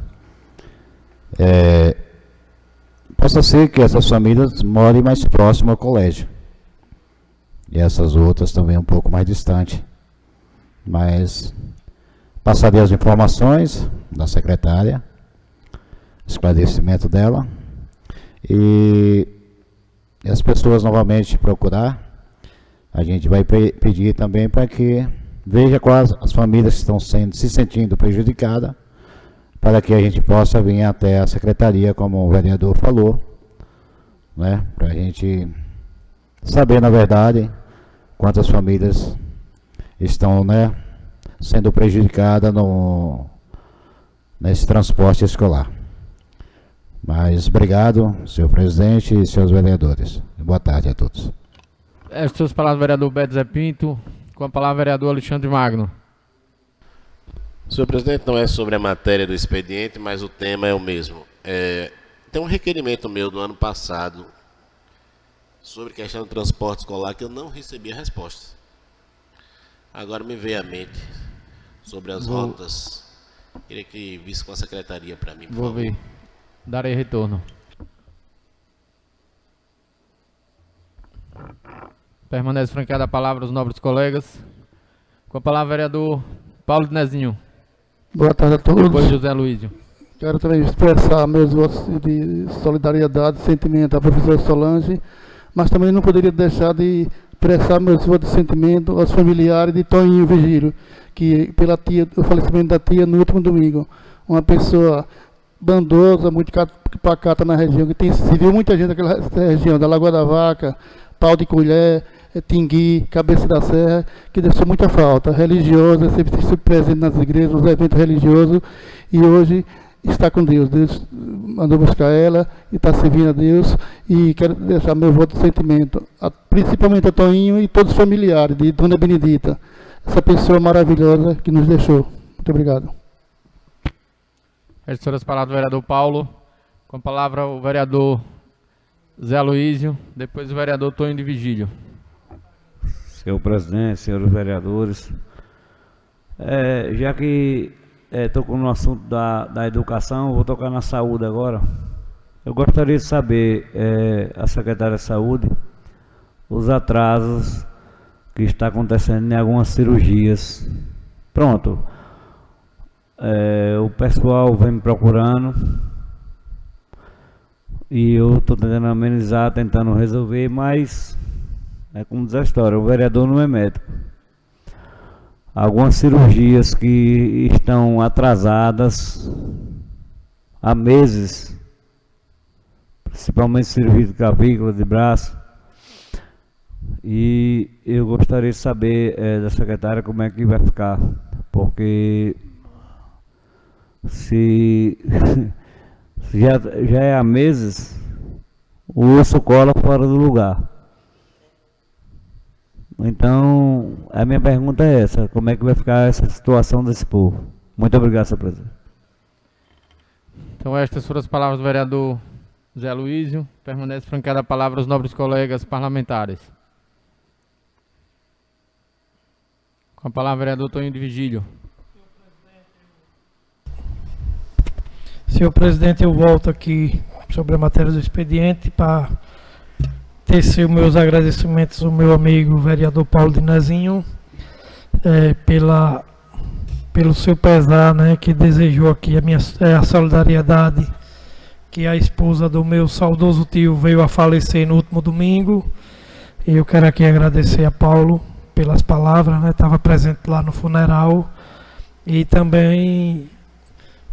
Speaker 5: possa ser que essas famílias morem mais próximo ao colégio. E essas outras também um pouco mais distante. Mas passarei as informações da secretária, esclarecimento dela, e as pessoas novamente procurar, a gente vai pedir também para que veja quais as famílias que estão se sentindo prejudicadas, para que a gente possa vir até a secretaria, como o vereador falou, né, para a gente saber, na verdade, quantas famílias estão, né, sendo prejudicadas nesse transporte escolar. Mas obrigado, senhor presidente e senhores vereadores. Boa tarde a todos.
Speaker 1: As suas palavras, vereador Beto Zé Pinto. Com a palavra, vereador Alexandre Magno.
Speaker 6: Senhor presidente, não é sobre a matéria do expediente, mas o tema é o mesmo. Tem um requerimento meu do ano passado sobre questão do transporte escolar que eu não recebi a resposta. Agora me veio à mente sobre as rotas. Queria que visse com a secretaria para mim, por favor.
Speaker 1: Vou ver. Darei retorno. Permanece franqueada a palavra aos nobres colegas. Com a palavra, vereador Paulo Nezinho.
Speaker 7: Boa tarde a todos.
Speaker 1: Depois, José Luísio.
Speaker 7: Quero também expressar meus votos de solidariedade e sentimento à professora Solange, mas também não poderia deixar de expressar meus votos de sentimento aos familiares de Toninho Vigílio, que pela o falecimento da tia no último domingo. Uma pessoa bondosa, muito pacata na região, que se viu muita gente naquela região, da Lagoa da Vaca, Pau de Colher, Tingui, Cabeça da Serra, que deixou muita falta. Religiosa, sempre esteve presente nas igrejas, nos eventos religiosos, e hoje está com Deus. Deus mandou buscar ela e está servindo a Deus, e quero deixar meu voto de sentimento, principalmente a Toninho e todos os familiares de Dona Benedita, essa pessoa maravilhosa que nos deixou. Muito obrigado.
Speaker 1: As senhoras palavras do vereador Paulo. Com a palavra o vereador Zé Luísio. Depois o vereador Tonho de Vigílio.
Speaker 4: Senhor presidente, senhores vereadores, já que tocou no assunto da educação, vou tocar na saúde agora. Eu gostaria de saber, a secretária de saúde, os atrasos que está acontecendo em algumas cirurgias. Pronto. O pessoal vem me procurando e eu estou tentando amenizar, tentando resolver, mas é como diz a história, o vereador não é médico. Algumas cirurgias que estão atrasadas há meses, principalmente cirurgia de clavícula, de braço, e eu gostaria de saber da secretária como é que vai ficar, porque se já é há meses, o osso cola fora do lugar. Então, a minha pergunta é essa: como é que vai ficar essa situação desse povo? Muito obrigado, senhor presidente.
Speaker 1: Então, estas foram as palavras do vereador Zé Luísio. Permanece francada a palavra aos nobres colegas parlamentares. Com a palavra, vereador Toninho de Vigílio.
Speaker 2: Senhor presidente, eu volto aqui sobre a matéria do expediente para tecer os meus agradecimentos ao meu amigo vereador Paulo Dinazinho pelo seu pesar, né, que desejou aqui a solidariedade, que a esposa do meu saudoso tio veio a falecer no último domingo. E eu quero aqui agradecer a Paulo pelas palavras, né, estava presente lá no funeral, e também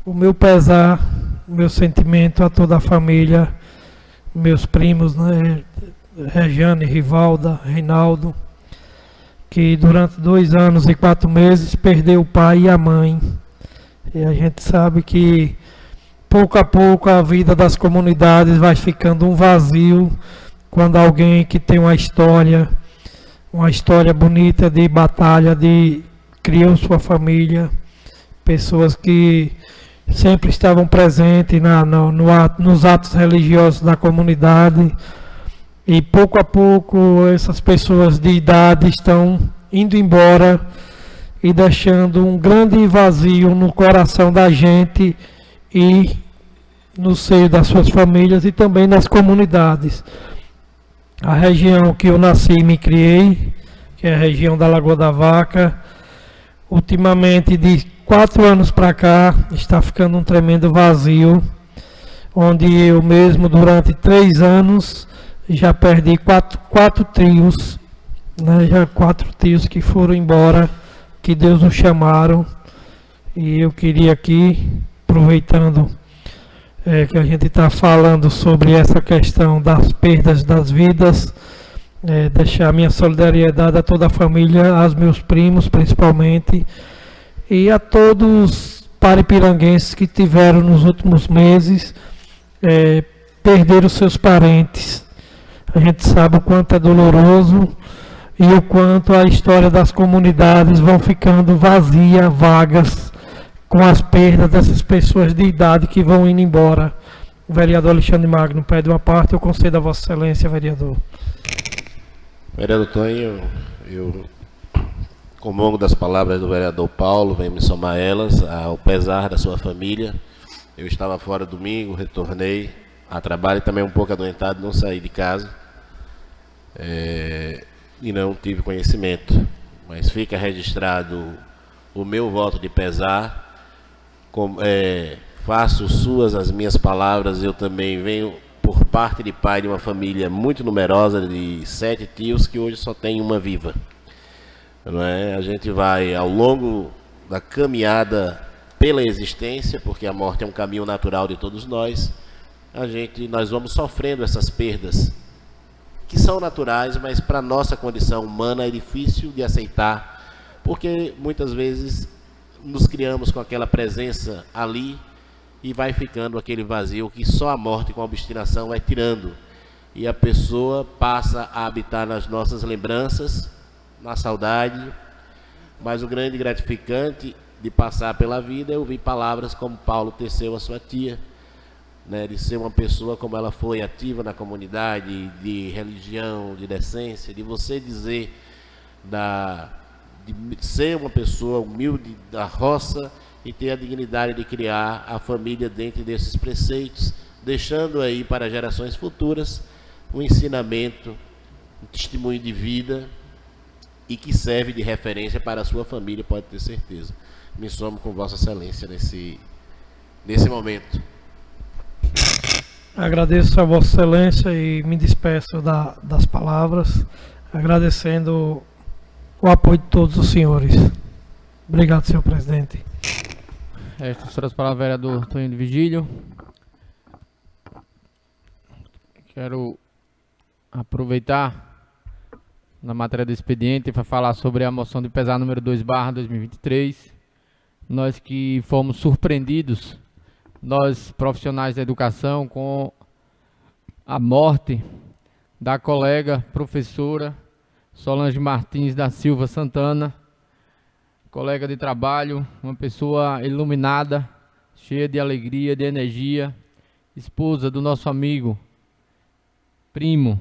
Speaker 2: o meu pesar, o meu sentimento a toda a família, meus primos, né, Regiane, Rivalda, Reinaldo, que durante 2 anos e 4 meses perdeu o pai e a mãe. E a gente sabe que pouco a pouco a vida das comunidades vai ficando um vazio quando alguém que tem uma história bonita de batalha, criou sua família, pessoas que sempre estavam presentes nos atos religiosos da comunidade, e pouco a pouco essas pessoas de idade estão indo embora e deixando um grande vazio no coração da gente e no seio das suas famílias e também nas comunidades. A região que eu nasci e me criei, que é a região da Lagoa da Vaca, ultimamente de 4 anos para cá está ficando um tremendo vazio, onde eu mesmo durante 3 anos já perdi 4 tios, né? Já 4 tios que foram embora, que Deus os chamaram. E eu queria aqui, aproveitando que a gente está falando sobre essa questão das perdas das vidas, deixar minha solidariedade a toda a família, aos meus primos principalmente, e a todos os paripiranguenses que tiveram nos últimos meses perder os seus parentes. A gente sabe o quanto é doloroso e o quanto a história das comunidades vão ficando vazia, vagas, com as perdas dessas pessoas de idade que vão indo embora. O vereador Alexandre Magno pede uma parte, eu concedo a Vossa Excelência, vereador.
Speaker 6: Vereador Tonho, eu comungo das palavras do vereador Paulo, venho me somar a elas, ao pesar da sua família. Eu estava fora domingo, retornei a trabalho e também um pouco adoentado, não saí de casa. E não tive conhecimento, mas fica registrado o meu voto de pesar. Faço suas as minhas palavras. Eu também venho por parte de pai de uma família muito numerosa, de 7 tios, que hoje só tem uma viva, não é? A gente vai ao longo da caminhada pela existência, porque a morte é um caminho natural de todos nós. Nós vamos sofrendo essas perdas que são naturais, mas para a nossa condição humana é difícil de aceitar, porque muitas vezes nos criamos com aquela presença ali e vai ficando aquele vazio que só a morte com a obstinação vai tirando, e a pessoa passa a habitar nas nossas lembranças, na saudade. Mas o grande gratificante de passar pela vida é ouvir palavras como Paulo teceu a sua tia, né, de ser uma pessoa como ela foi, ativa na comunidade, de religião, de decência, de você dizer de ser uma pessoa humilde da roça e ter a dignidade de criar a família dentro desses preceitos, deixando aí para gerações futuras um ensinamento um testemunho de vida e que serve de referência para a sua família, pode ter certeza. Me somo com Vossa Excelência nesse momento.
Speaker 2: Agradeço a Vossa Excelência e me despeço das palavras, agradecendo o apoio de todos os senhores. Obrigado, senhor presidente.
Speaker 1: Estas foram as palavras do vereador Tonho de Vigílio. Quero aproveitar na matéria do expediente para falar sobre a moção de pesar número 2/2023. Nós que fomos surpreendidos, nós profissionais da educação, com a morte da colega professora Solange Martins da Silva Santana, colega de trabalho, uma pessoa iluminada, cheia de alegria, de energia, esposa do nosso amigo, primo,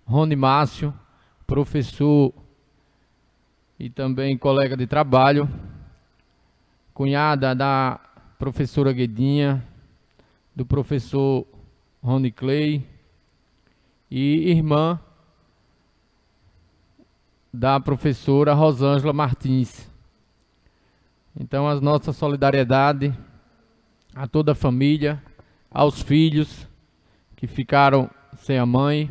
Speaker 1: Rony Márcio, professor e também colega de trabalho, cunhada da professora Guedinha, do professor Rony Clay e irmã da professora Rosângela Martins. Então, a nossa solidariedade a toda a família, aos filhos que ficaram sem a mãe,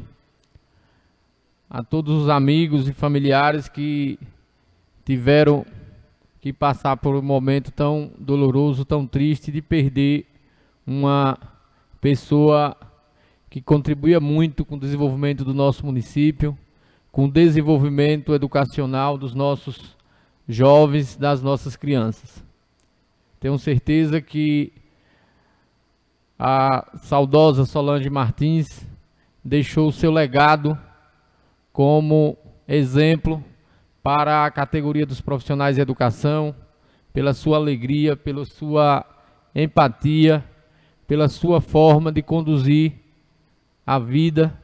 Speaker 1: a todos os amigos e familiares que tiveram que passar por um momento tão doloroso, tão triste, de perder uma pessoa que contribuía muito com o desenvolvimento do nosso município, com o desenvolvimento educacional dos nossos jovens, das nossas crianças. Tenho certeza que a saudosa Solange Martins deixou o seu legado como exemplo para a categoria dos profissionais de educação, pela sua alegria, pela sua empatia, pela sua forma de conduzir a vida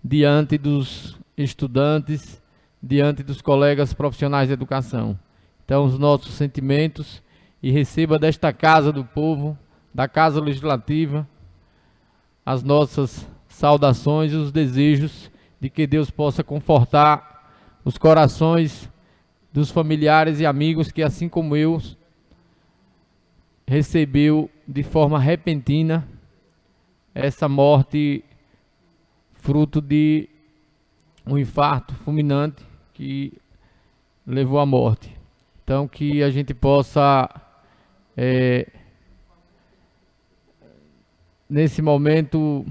Speaker 1: diante dos estudantes, diante dos colegas profissionais de educação. Então, os nossos sentimentos, e receba desta Casa do Povo, da Casa Legislativa, as nossas saudações e os desejos de que Deus possa confortar os corações dos familiares e amigos que, assim como eu, recebeu de forma repentina essa morte fruto de um infarto fulminante que levou à morte. Então, que a gente possa, nesse momento,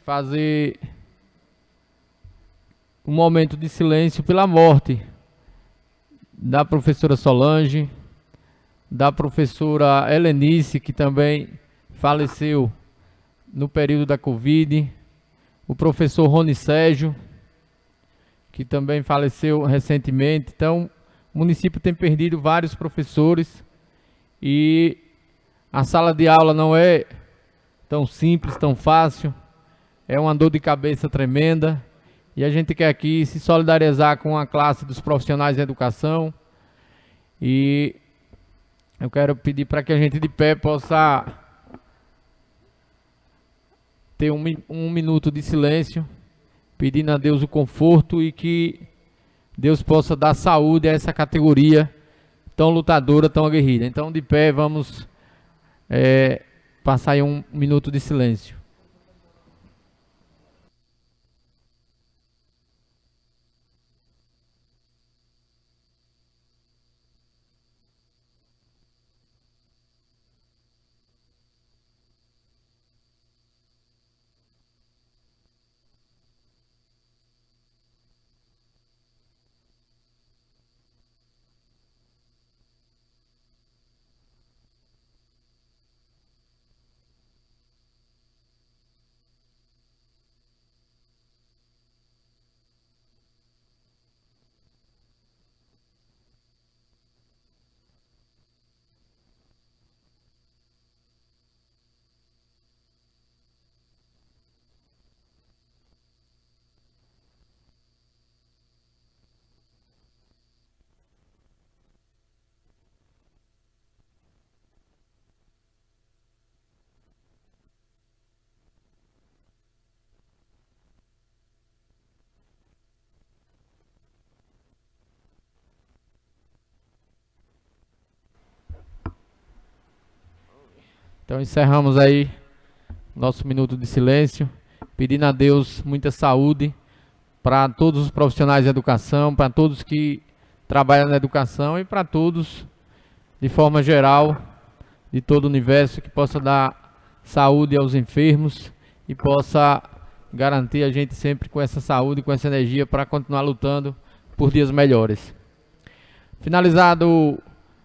Speaker 1: fazer um momento de silêncio pela morte da professora Solange, da professora Helenice, que também faleceu no período da Covid, o professor Rony Sérgio, que também faleceu recentemente. Então, o município tem perdido vários professores e a sala de aula não é tão simples, tão fácil, é uma dor de cabeça tremenda. E a gente quer aqui se solidarizar com a classe dos profissionais de educação. E eu quero pedir para que a gente de pé possa ter um minuto de silêncio, pedindo a Deus o conforto e que Deus possa dar saúde a essa categoria tão lutadora, tão aguerrida. Então, de pé, vamos passar aí um minuto de silêncio. Então encerramos aí nosso minuto de silêncio, pedindo a Deus muita saúde para todos os profissionais de educação, para todos que trabalham na educação e para todos, de forma geral, de todo o universo, que possa dar saúde aos enfermos e possa garantir a gente sempre com essa saúde, com essa energia para continuar lutando por dias melhores. Finalizado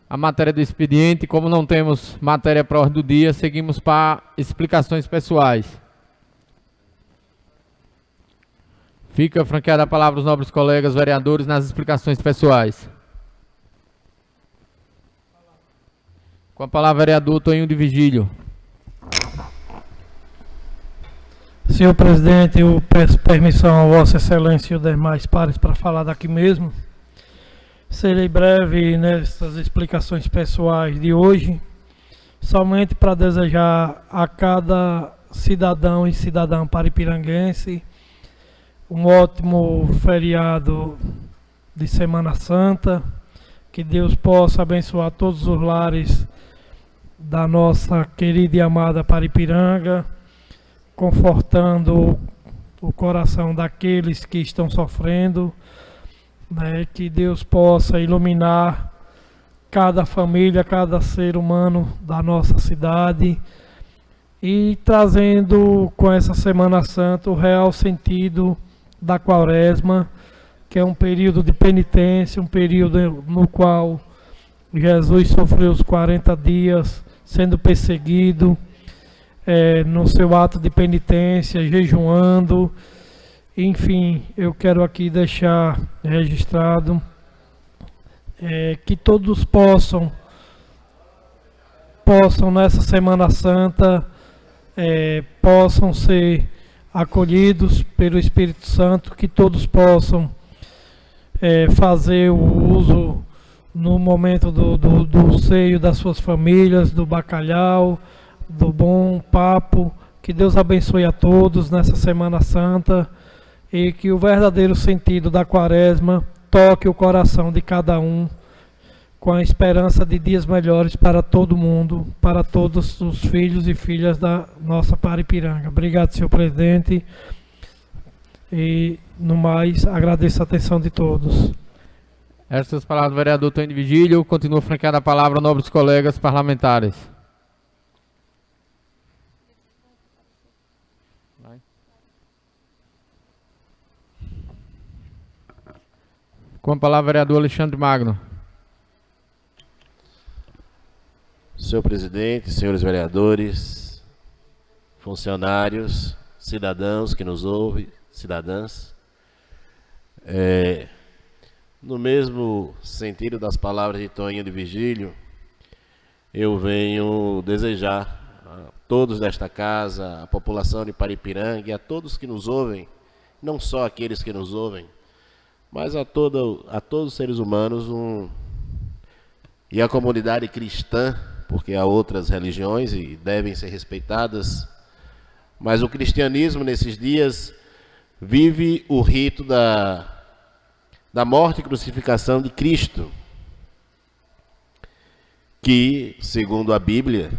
Speaker 1: a matéria do expediente, como não temos matéria para a ordem do dia, seguimos para explicações pessoais. Fica franqueada a palavra aos nobres colegas vereadores nas explicações pessoais. Com a palavra, vereador Toninho de Vigílio.
Speaker 2: Senhor presidente, eu peço permissão a Vossa Excelência e os demais pares para falar daqui mesmo. Serei breve nessas explicações pessoais de hoje, somente para desejar a cada cidadão e cidadã paripiranguense um ótimo feriado de Semana Santa, que Deus possa abençoar todos os lares da nossa querida e amada Paripiranga, confortando o coração daqueles que estão sofrendo, né, que Deus possa iluminar cada família, cada ser humano da nossa cidade e trazendo com essa Semana Santa o real sentido da Quaresma, que é um período de penitência, um período no qual Jesus sofreu os 40 dias sendo perseguido, no seu ato de penitência, jejuando. Enfim, eu quero aqui deixar registrado que todos possam nessa Semana Santa, possam ser acolhidos pelo Espírito Santo, que todos possam fazer o uso no momento do seio das suas famílias, do bacalhau, do bom papo. Que Deus abençoe a todos nessa Semana Santa e que o verdadeiro sentido da Quaresma toque o coração de cada um, com a esperança de dias melhores para todo mundo, para todos os filhos e filhas da nossa Paripiranga. Obrigado, senhor presidente, e no mais agradeço a atenção de todos.
Speaker 1: Essas palavras do vereador Toninho de Vigílio. Continua franqueada a palavra, nobres colegas parlamentares. Com a palavra, vereador Alexandre Magno.
Speaker 6: Senhor presidente, senhores vereadores, funcionários, cidadãos que nos ouvem, cidadãs, no mesmo sentido das palavras de Toninho de Vigílio, eu venho desejar a todos desta casa, a população de Paripiranga e a todos que nos ouvem, não só aqueles que nos ouvem, mas a todos os seres humanos e a comunidade cristã, porque há outras religiões e devem ser respeitadas, mas o cristianismo nesses dias vive o rito da morte e crucificação de Cristo, que, segundo a Bíblia,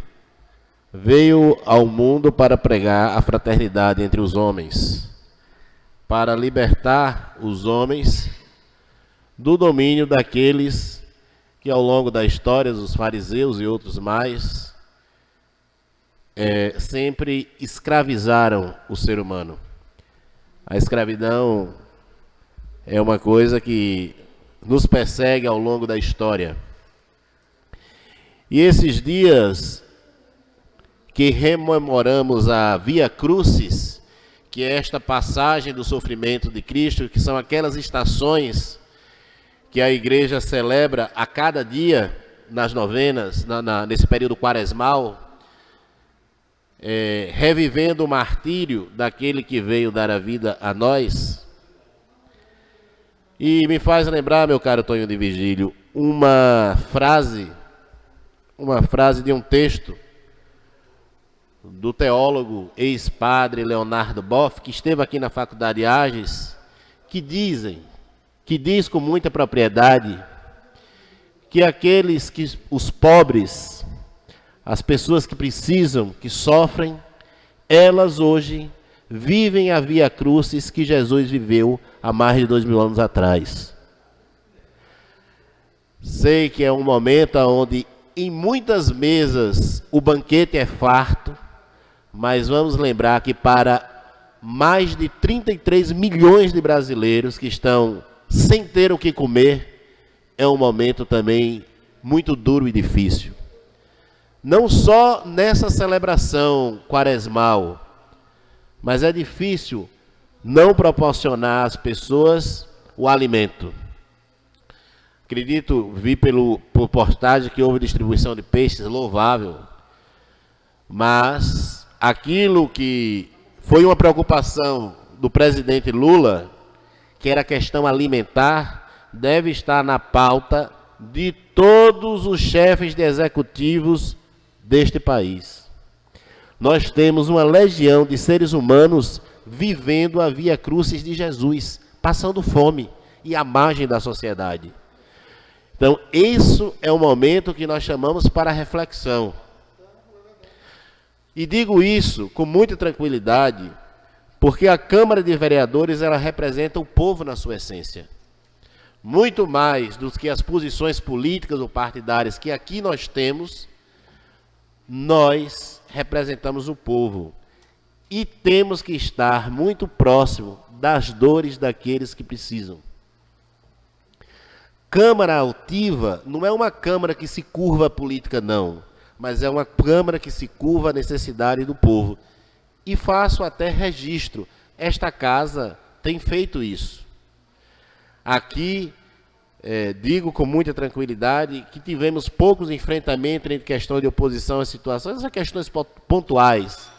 Speaker 6: veio ao mundo para pregar a fraternidade entre os homens, para libertar os homens do domínio daqueles que ao longo da história, os fariseus e outros mais, sempre escravizaram o ser humano. A escravidão é uma coisa que nos persegue ao longo da história. E esses dias que rememoramos a Via Crucis, que é esta passagem do sofrimento de Cristo, que são aquelas estações que a igreja celebra a cada dia nas novenas, nesse período quaresmal, revivendo o martírio daquele que veio dar a vida a nós. E me faz lembrar, meu caro Toninho de Vigílio, uma frase de um texto do teólogo ex-padre Leonardo Boff, que esteve aqui na Faculdade Ages, que diz com muita propriedade que os pobres, as pessoas que precisam, que sofrem, elas hoje vivem a Via Crucis que Jesus viveu há mais de 2000 anos atrás. Sei que é um momento onde em muitas mesas o banquete é farto, mas vamos lembrar que para mais de 33 milhões de brasileiros que estão sem ter o que comer, é um momento também muito duro e difícil. Não só nessa celebração quaresmal, mas é difícil não proporcionar às pessoas o alimento. Acredito, vi por postagem que houve distribuição de peixes, louvável, mas aquilo que foi uma preocupação do presidente Lula, que era a questão alimentar, deve estar na pauta de todos os chefes de executivos deste país. Nós temos uma legião de seres humanos vivendo a Via Crucis de Jesus, passando fome e à margem da sociedade. Então, isso é o momento que nós chamamos para reflexão. E digo isso com muita tranquilidade, porque a Câmara de Vereadores, ela representa o povo na sua essência. Muito mais do que as posições políticas ou partidárias que aqui nós temos, nós representamos o povo. E temos que estar muito próximo das dores daqueles que precisam. Câmara altiva não é uma Câmara que se curva à política, não. Mas é uma Câmara que se curva à necessidade do povo. E faço até registro. Esta casa tem feito isso. Aqui, digo com muita tranquilidade, que tivemos poucos enfrentamentos entre questão de oposição às situações, essas questões pontuais.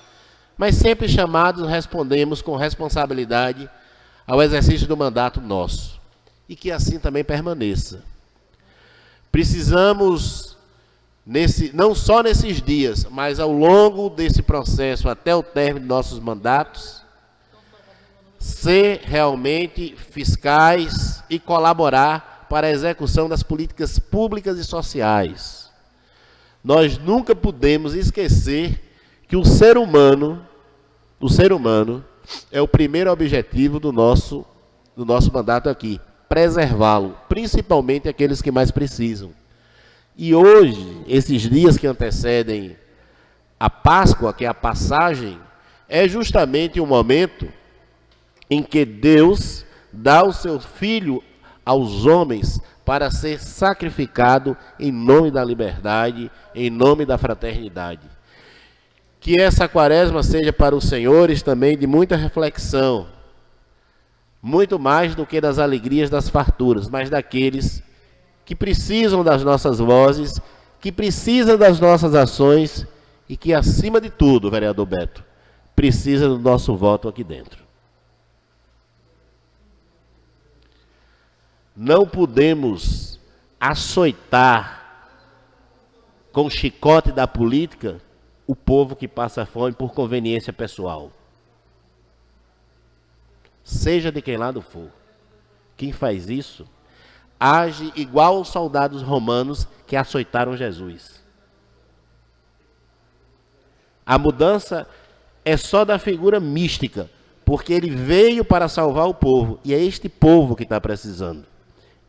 Speaker 6: Mas sempre chamados, respondemos com responsabilidade ao exercício do mandato nosso. E que assim também permaneça. Precisamos, não só nesses dias, mas ao longo desse processo, até o término de nossos mandatos, ser realmente fiscais e colaborar para a execução das políticas públicas e sociais. Nós nunca podemos esquecer que o ser humano é o primeiro objetivo do nosso mandato aqui. Preservá-lo, principalmente aqueles que mais precisam. E hoje, esses dias que antecedem a Páscoa, que é a passagem, é justamente o momento em que Deus dá o seu Filho aos homens para ser sacrificado em nome da liberdade, em nome da fraternidade. Que essa quaresma seja para os senhores também de muita reflexão, muito mais do que das alegrias das farturas, mas daqueles que precisam das nossas vozes, que precisam das nossas ações e que, acima de tudo, vereador Beto, precisa do nosso voto aqui dentro. Não podemos açoitar com o chicote da política o povo que passa fome por conveniência pessoal. Seja de quem lado for. Quem faz isso, age igual os soldados romanos que açoitaram Jesus. A mudança é só da figura mística, porque ele veio para salvar o povo, e é este povo que está precisando,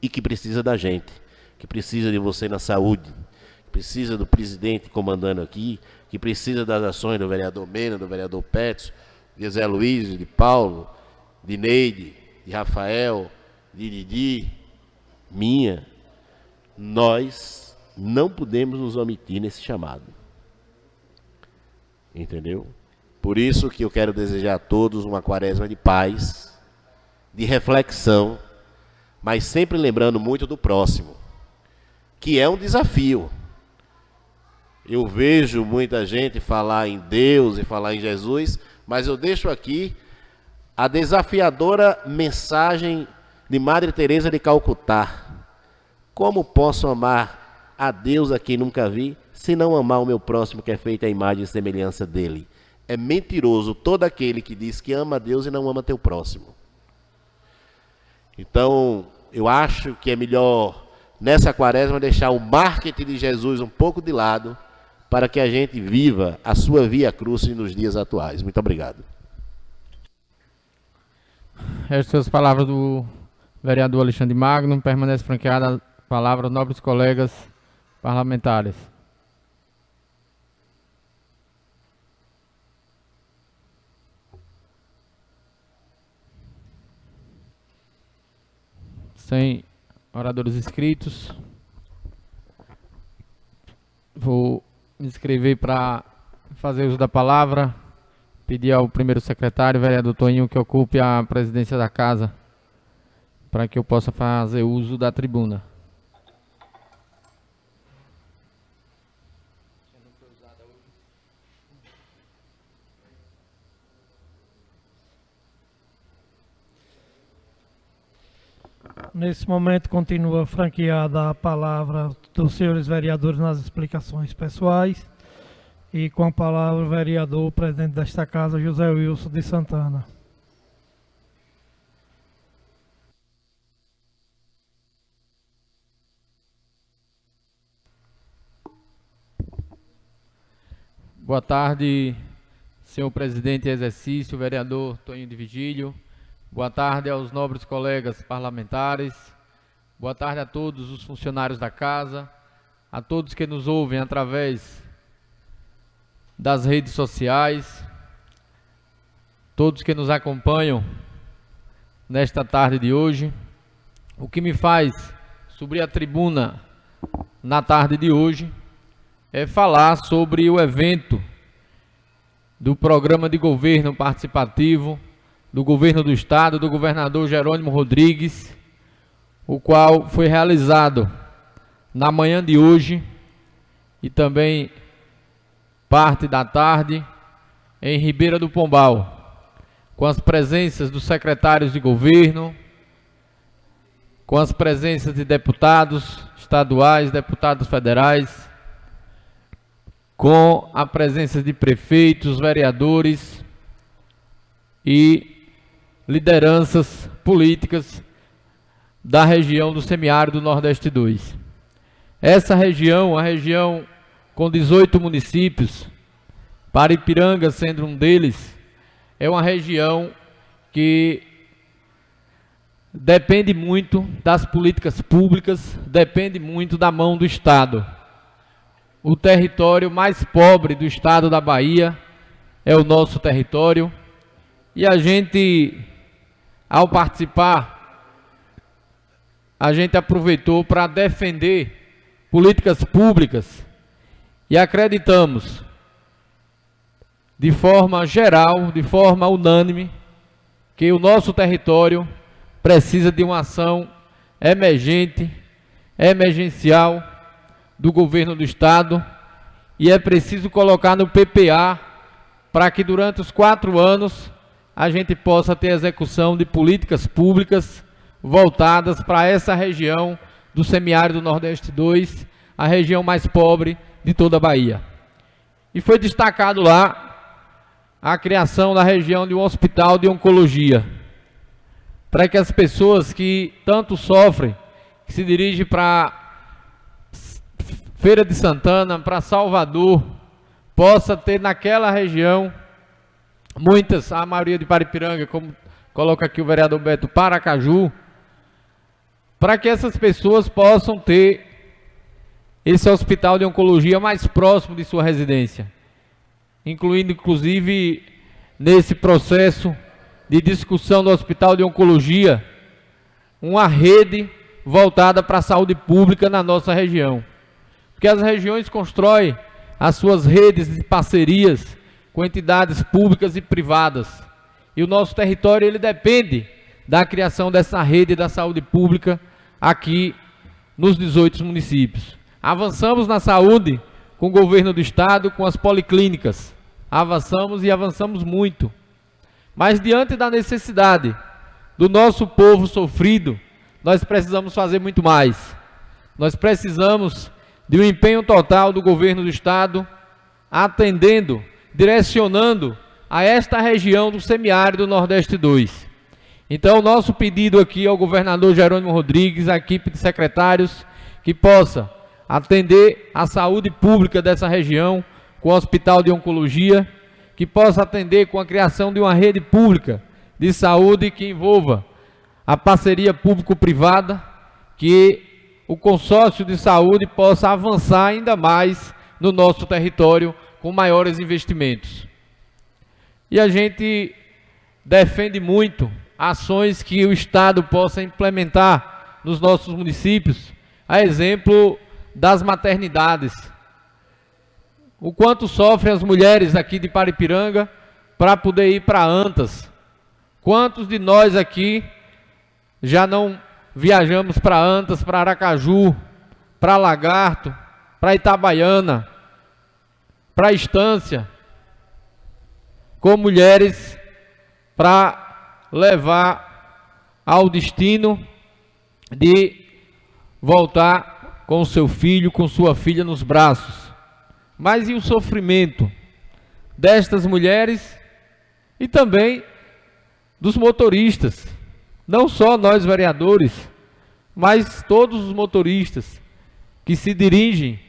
Speaker 6: e que precisa da gente, que precisa de você na saúde, que precisa do presidente comandando aqui, que precisa das ações do vereador Mena, do vereador Petson, de Zé Luiz, de Paulo, de Neide, de Rafael, de Didi, minha. Nós não podemos nos omitir nesse chamado. Entendeu? Por isso que eu quero desejar a todos uma quaresma de paz, de reflexão, mas sempre lembrando muito do próximo, que é um desafio. Eu vejo muita gente falar em Deus e falar em Jesus, mas eu deixo aqui a desafiadora mensagem de Madre Teresa de Calcutá. Como posso amar a Deus a quem nunca vi, se não amar o meu próximo que é feito à imagem e semelhança dele? É mentiroso todo aquele que diz que ama a Deus e não ama teu próximo. Então, eu acho que é melhor, nessa quaresma, deixar o marketing de Jesus um pouco de lado, para que a gente viva a sua via crucis nos dias atuais. Muito obrigado.
Speaker 1: Estas palavras do vereador Alexandre Magno. Permanece franqueada a palavra aos nobres colegas parlamentares. Sem oradores inscritos, vou me inscrever para fazer uso da palavra. Pedir ao primeiro secretário, vereador Toninho, que ocupe a presidência da casa, para que eu possa fazer uso da tribuna.
Speaker 2: Nesse momento, continua franqueada a palavra dos senhores vereadores nas explicações pessoais. E com a palavra o vereador, presidente desta casa, José Wilson de Santana.
Speaker 1: Boa tarde, senhor presidente em exercício, vereador Toninho de Vigílio. Boa tarde aos nobres colegas parlamentares. Boa tarde a todos os funcionários da casa, a todos que nos ouvem através das redes sociais, todos que nos acompanham nesta tarde de hoje. O que me faz subir a tribuna na tarde de hoje é falar sobre o evento do Programa de Governo Participativo do Governo do Estado, do governador Jerônimo Rodrigues, o qual foi realizado na manhã de hoje e também parte da tarde em Ribeira do Pombal, com as presenças dos secretários de governo, com as presenças de deputados estaduais, deputados federais, com a presença de prefeitos, vereadores e lideranças políticas da região do semiárido Nordeste 2. Essa região, a região com 18 municípios, Paripiranga sendo um deles, é uma região que depende muito das políticas públicas, depende muito da mão do Estado. O território mais pobre do estado da Bahia é o nosso território, e a gente, ao participar, a gente aproveitou para defender políticas públicas e acreditamos, de forma geral, de forma unânime, que o nosso território precisa de uma ação emergente, emergencial do governo do estado, e é preciso colocar no PPA para que durante os 4 anos a gente possa ter execução de políticas públicas voltadas para essa região do semiárido Nordeste 2, a região mais pobre de toda a Bahia. E foi destacado lá a criação na região de um hospital de oncologia, para que as pessoas que tanto sofrem, que se dirigem para Feira de Santana, para Salvador, possa ter naquela região, muitas, a maioria de Paripiranga, como coloca aqui o vereador Beto, Paracaju, para que essas pessoas possam ter esse hospital de oncologia mais próximo de sua residência, incluindo inclusive nesse processo de discussão do hospital de oncologia, uma rede voltada para a saúde pública na nossa região. Porque as regiões constroem as suas redes de parcerias com entidades públicas e privadas. E o nosso território, ele depende da criação dessa rede da saúde pública aqui nos 18 municípios. Avançamos na saúde com o governo do estado, com as policlínicas. Avançamos e avançamos muito. Mas diante da necessidade do nosso povo sofrido, nós precisamos fazer muito mais. Nós precisamos de um empenho total do governo do estado, atendendo, direcionando a esta região do semiárido Nordeste 2. Então, o nosso pedido aqui ao governador Jerônimo Rodrigues, à equipe de secretários, que possa atender a saúde pública dessa região com o hospital de oncologia, que possa atender com a criação de uma rede pública de saúde que envolva a parceria público-privada, que o consórcio de saúde possa avançar ainda mais no nosso território com maiores investimentos. E a gente defende muito ações que o Estado possa implementar nos nossos municípios, a exemplo das maternidades. O quanto sofrem as mulheres aqui de Paripiranga para poder ir para Antas. Quantos de nós aqui já não viajamos para Antas, para Aracaju, para Lagarto, para Itabaiana, para Estância, com mulheres para levar ao destino de voltar com seu filho, com sua filha nos braços. Mas e o sofrimento destas mulheres e também dos motoristas? Não só nós vereadores, mas todos os motoristas que se dirigem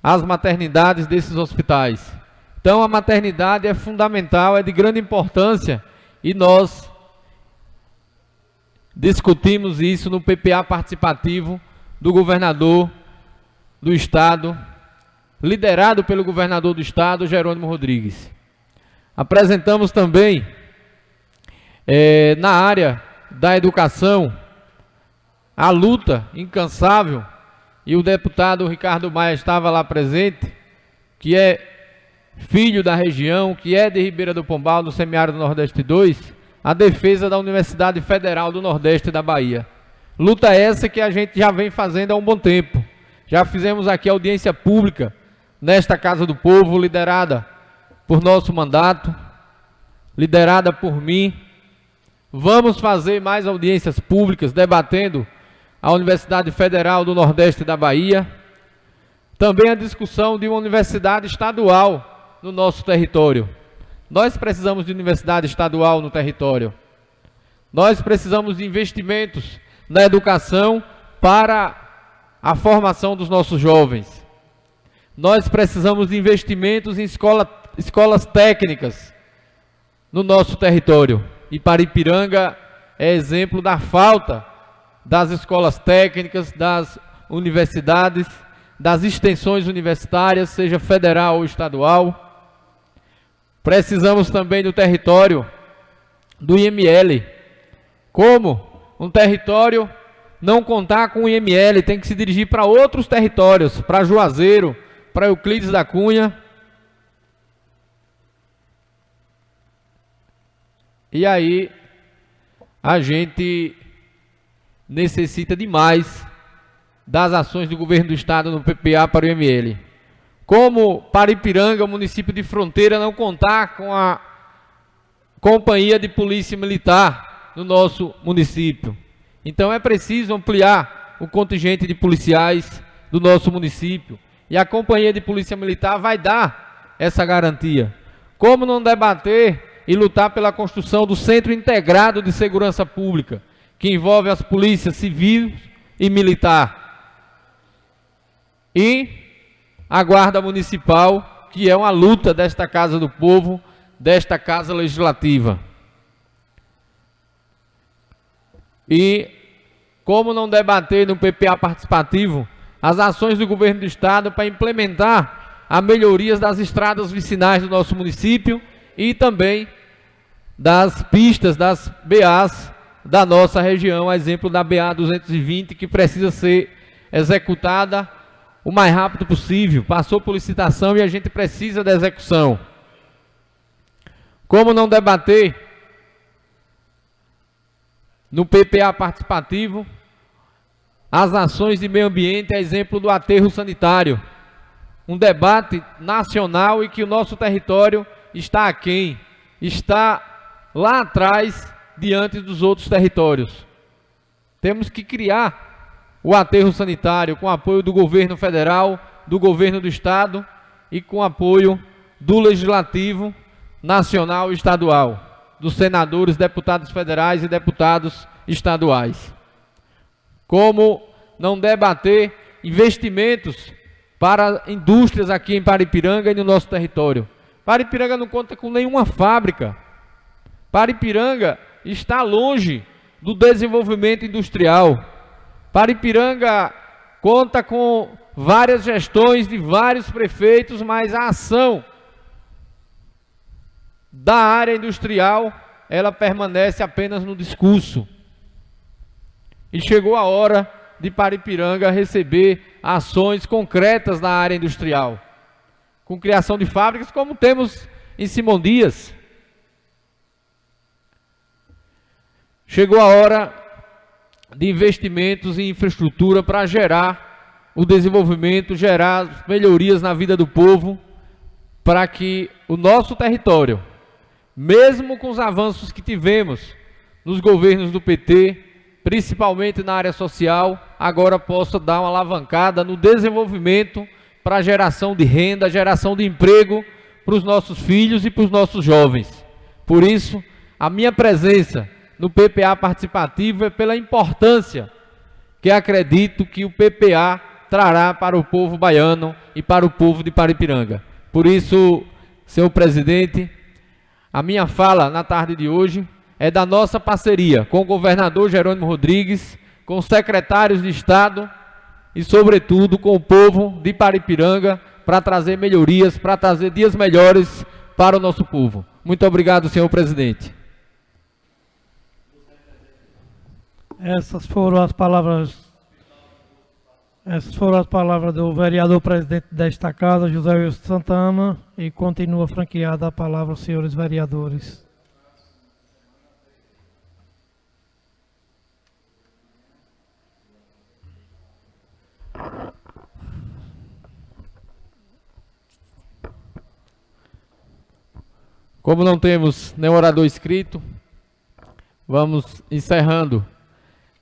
Speaker 1: às maternidades desses hospitais. Então a maternidade é fundamental, é de grande importância e nós discutimos isso no PPA participativo do governador do estado, liderado pelo governador do estado, Jerônimo Rodrigues. Apresentamos também na área da educação a luta incansável, e o deputado Ricardo Maia estava lá presente, que é filho da região, que é de Ribeira do Pombal, do Semiárido Nordeste 2, a defesa da Universidade Federal do Nordeste da Bahia. Luta essa que a gente já vem fazendo há um bom tempo. Já fizemos aqui audiência pública nesta Casa do Povo, liderada por nosso mandato, liderada por mim. Vamos fazer mais audiências públicas debatendo a Universidade Federal do Nordeste da Bahia. Também a discussão de uma universidade estadual no nosso território. Nós precisamos de universidade estadual no território. Nós precisamos de investimentos na educação para a formação dos nossos jovens. Nós precisamos de investimentos em escolas técnicas no nosso território. E Paripiranga é exemplo da falta das escolas técnicas, das universidades, das extensões universitárias, seja federal ou estadual. Precisamos também do território do IML. Como um território não contar com o IML, tem que se dirigir para outros territórios, para Juazeiro, para Euclides da Cunha. E aí a gente necessita demais das ações do governo do estado no PPA para o IML. Como Paripiranga, o município de fronteira, não contar com a companhia de polícia militar no nosso município. Então é preciso ampliar o contingente de policiais do nosso município. E a companhia de polícia militar vai dar essa garantia. Como não debater e lutar pela construção do Centro Integrado de Segurança Pública, que envolve as polícias civil e militar, e a Guarda Municipal, que é uma luta desta Casa do Povo, desta Casa Legislativa. E como não debater no PPA participativo as ações do governo do estado para implementar a melhorias das estradas vicinais do nosso município e também das pistas, das BAs da nossa região, a exemplo da BA 220, que precisa ser executada o mais rápido possível. Passou por licitação e a gente precisa da execução. Como não debater no PPA participativo as ações de meio ambiente, a exemplo do aterro sanitário. Um debate nacional e que o nosso território está aquém, está lá atrás, diante dos outros territórios. Temos que criar o aterro sanitário com apoio do governo federal, do governo do estado e com apoio do legislativo nacional e estadual, dos senadores, deputados federais e deputados estaduais. Como não debater investimentos para indústrias aqui em Paripiranga e no nosso território. Paripiranga não conta com nenhuma fábrica. Paripiranga está longe do desenvolvimento industrial. Paripiranga conta com várias gestões de vários prefeitos, mas a ação da área industrial, ela permanece apenas no discurso. E chegou a hora de Paripiranga receber ações concretas na área industrial, com criação de fábricas, como temos em Simão Dias. Chegou a hora de investimentos em infraestrutura para gerar o desenvolvimento, gerar melhorias na vida do povo, para que o nosso território, mesmo com os avanços que tivemos nos governos do PT, principalmente na área social, agora possa dar uma alavancada no desenvolvimento para a geração de renda, geração de emprego para os nossos filhos e para os nossos jovens. Por isso, a minha presença no PPA participativo é pela importância que acredito que o PPA trará para o povo baiano e para o povo de Paripiranga. Por isso, senhor presidente, a minha fala na tarde de hoje é da nossa parceria com o governador Jerônimo Rodrigues, com os secretários de Estado e, sobretudo, com o povo de Paripiranga para trazer melhorias, para trazer dias melhores para o nosso povo. Muito obrigado, senhor presidente.
Speaker 2: Essas foram as palavras do vereador presidente desta casa, José Wilson Santana, e continua franqueada a palavra aos senhores vereadores.
Speaker 1: Como não temos nenhum orador inscrito, vamos encerrando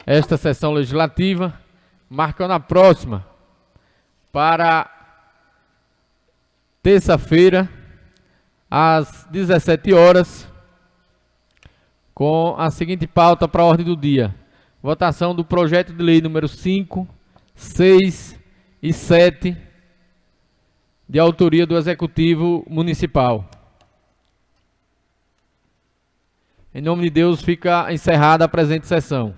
Speaker 1: esta sessão legislativa, marcando a próxima para terça-feira, às 17 horas, com a seguinte pauta para a ordem do dia: votação do projeto de lei número 5, 6 e 7, de autoria do Executivo Municipal. Em nome de Deus, fica encerrada a presente sessão.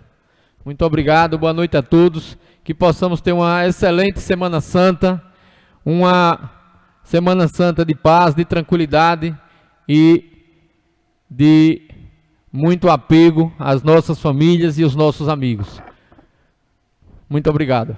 Speaker 1: Muito obrigado, boa noite a todos, que possamos ter uma excelente Semana Santa, uma Semana Santa de paz, de tranquilidade e de muito apego às nossas famílias e aos nossos amigos. Muito obrigado.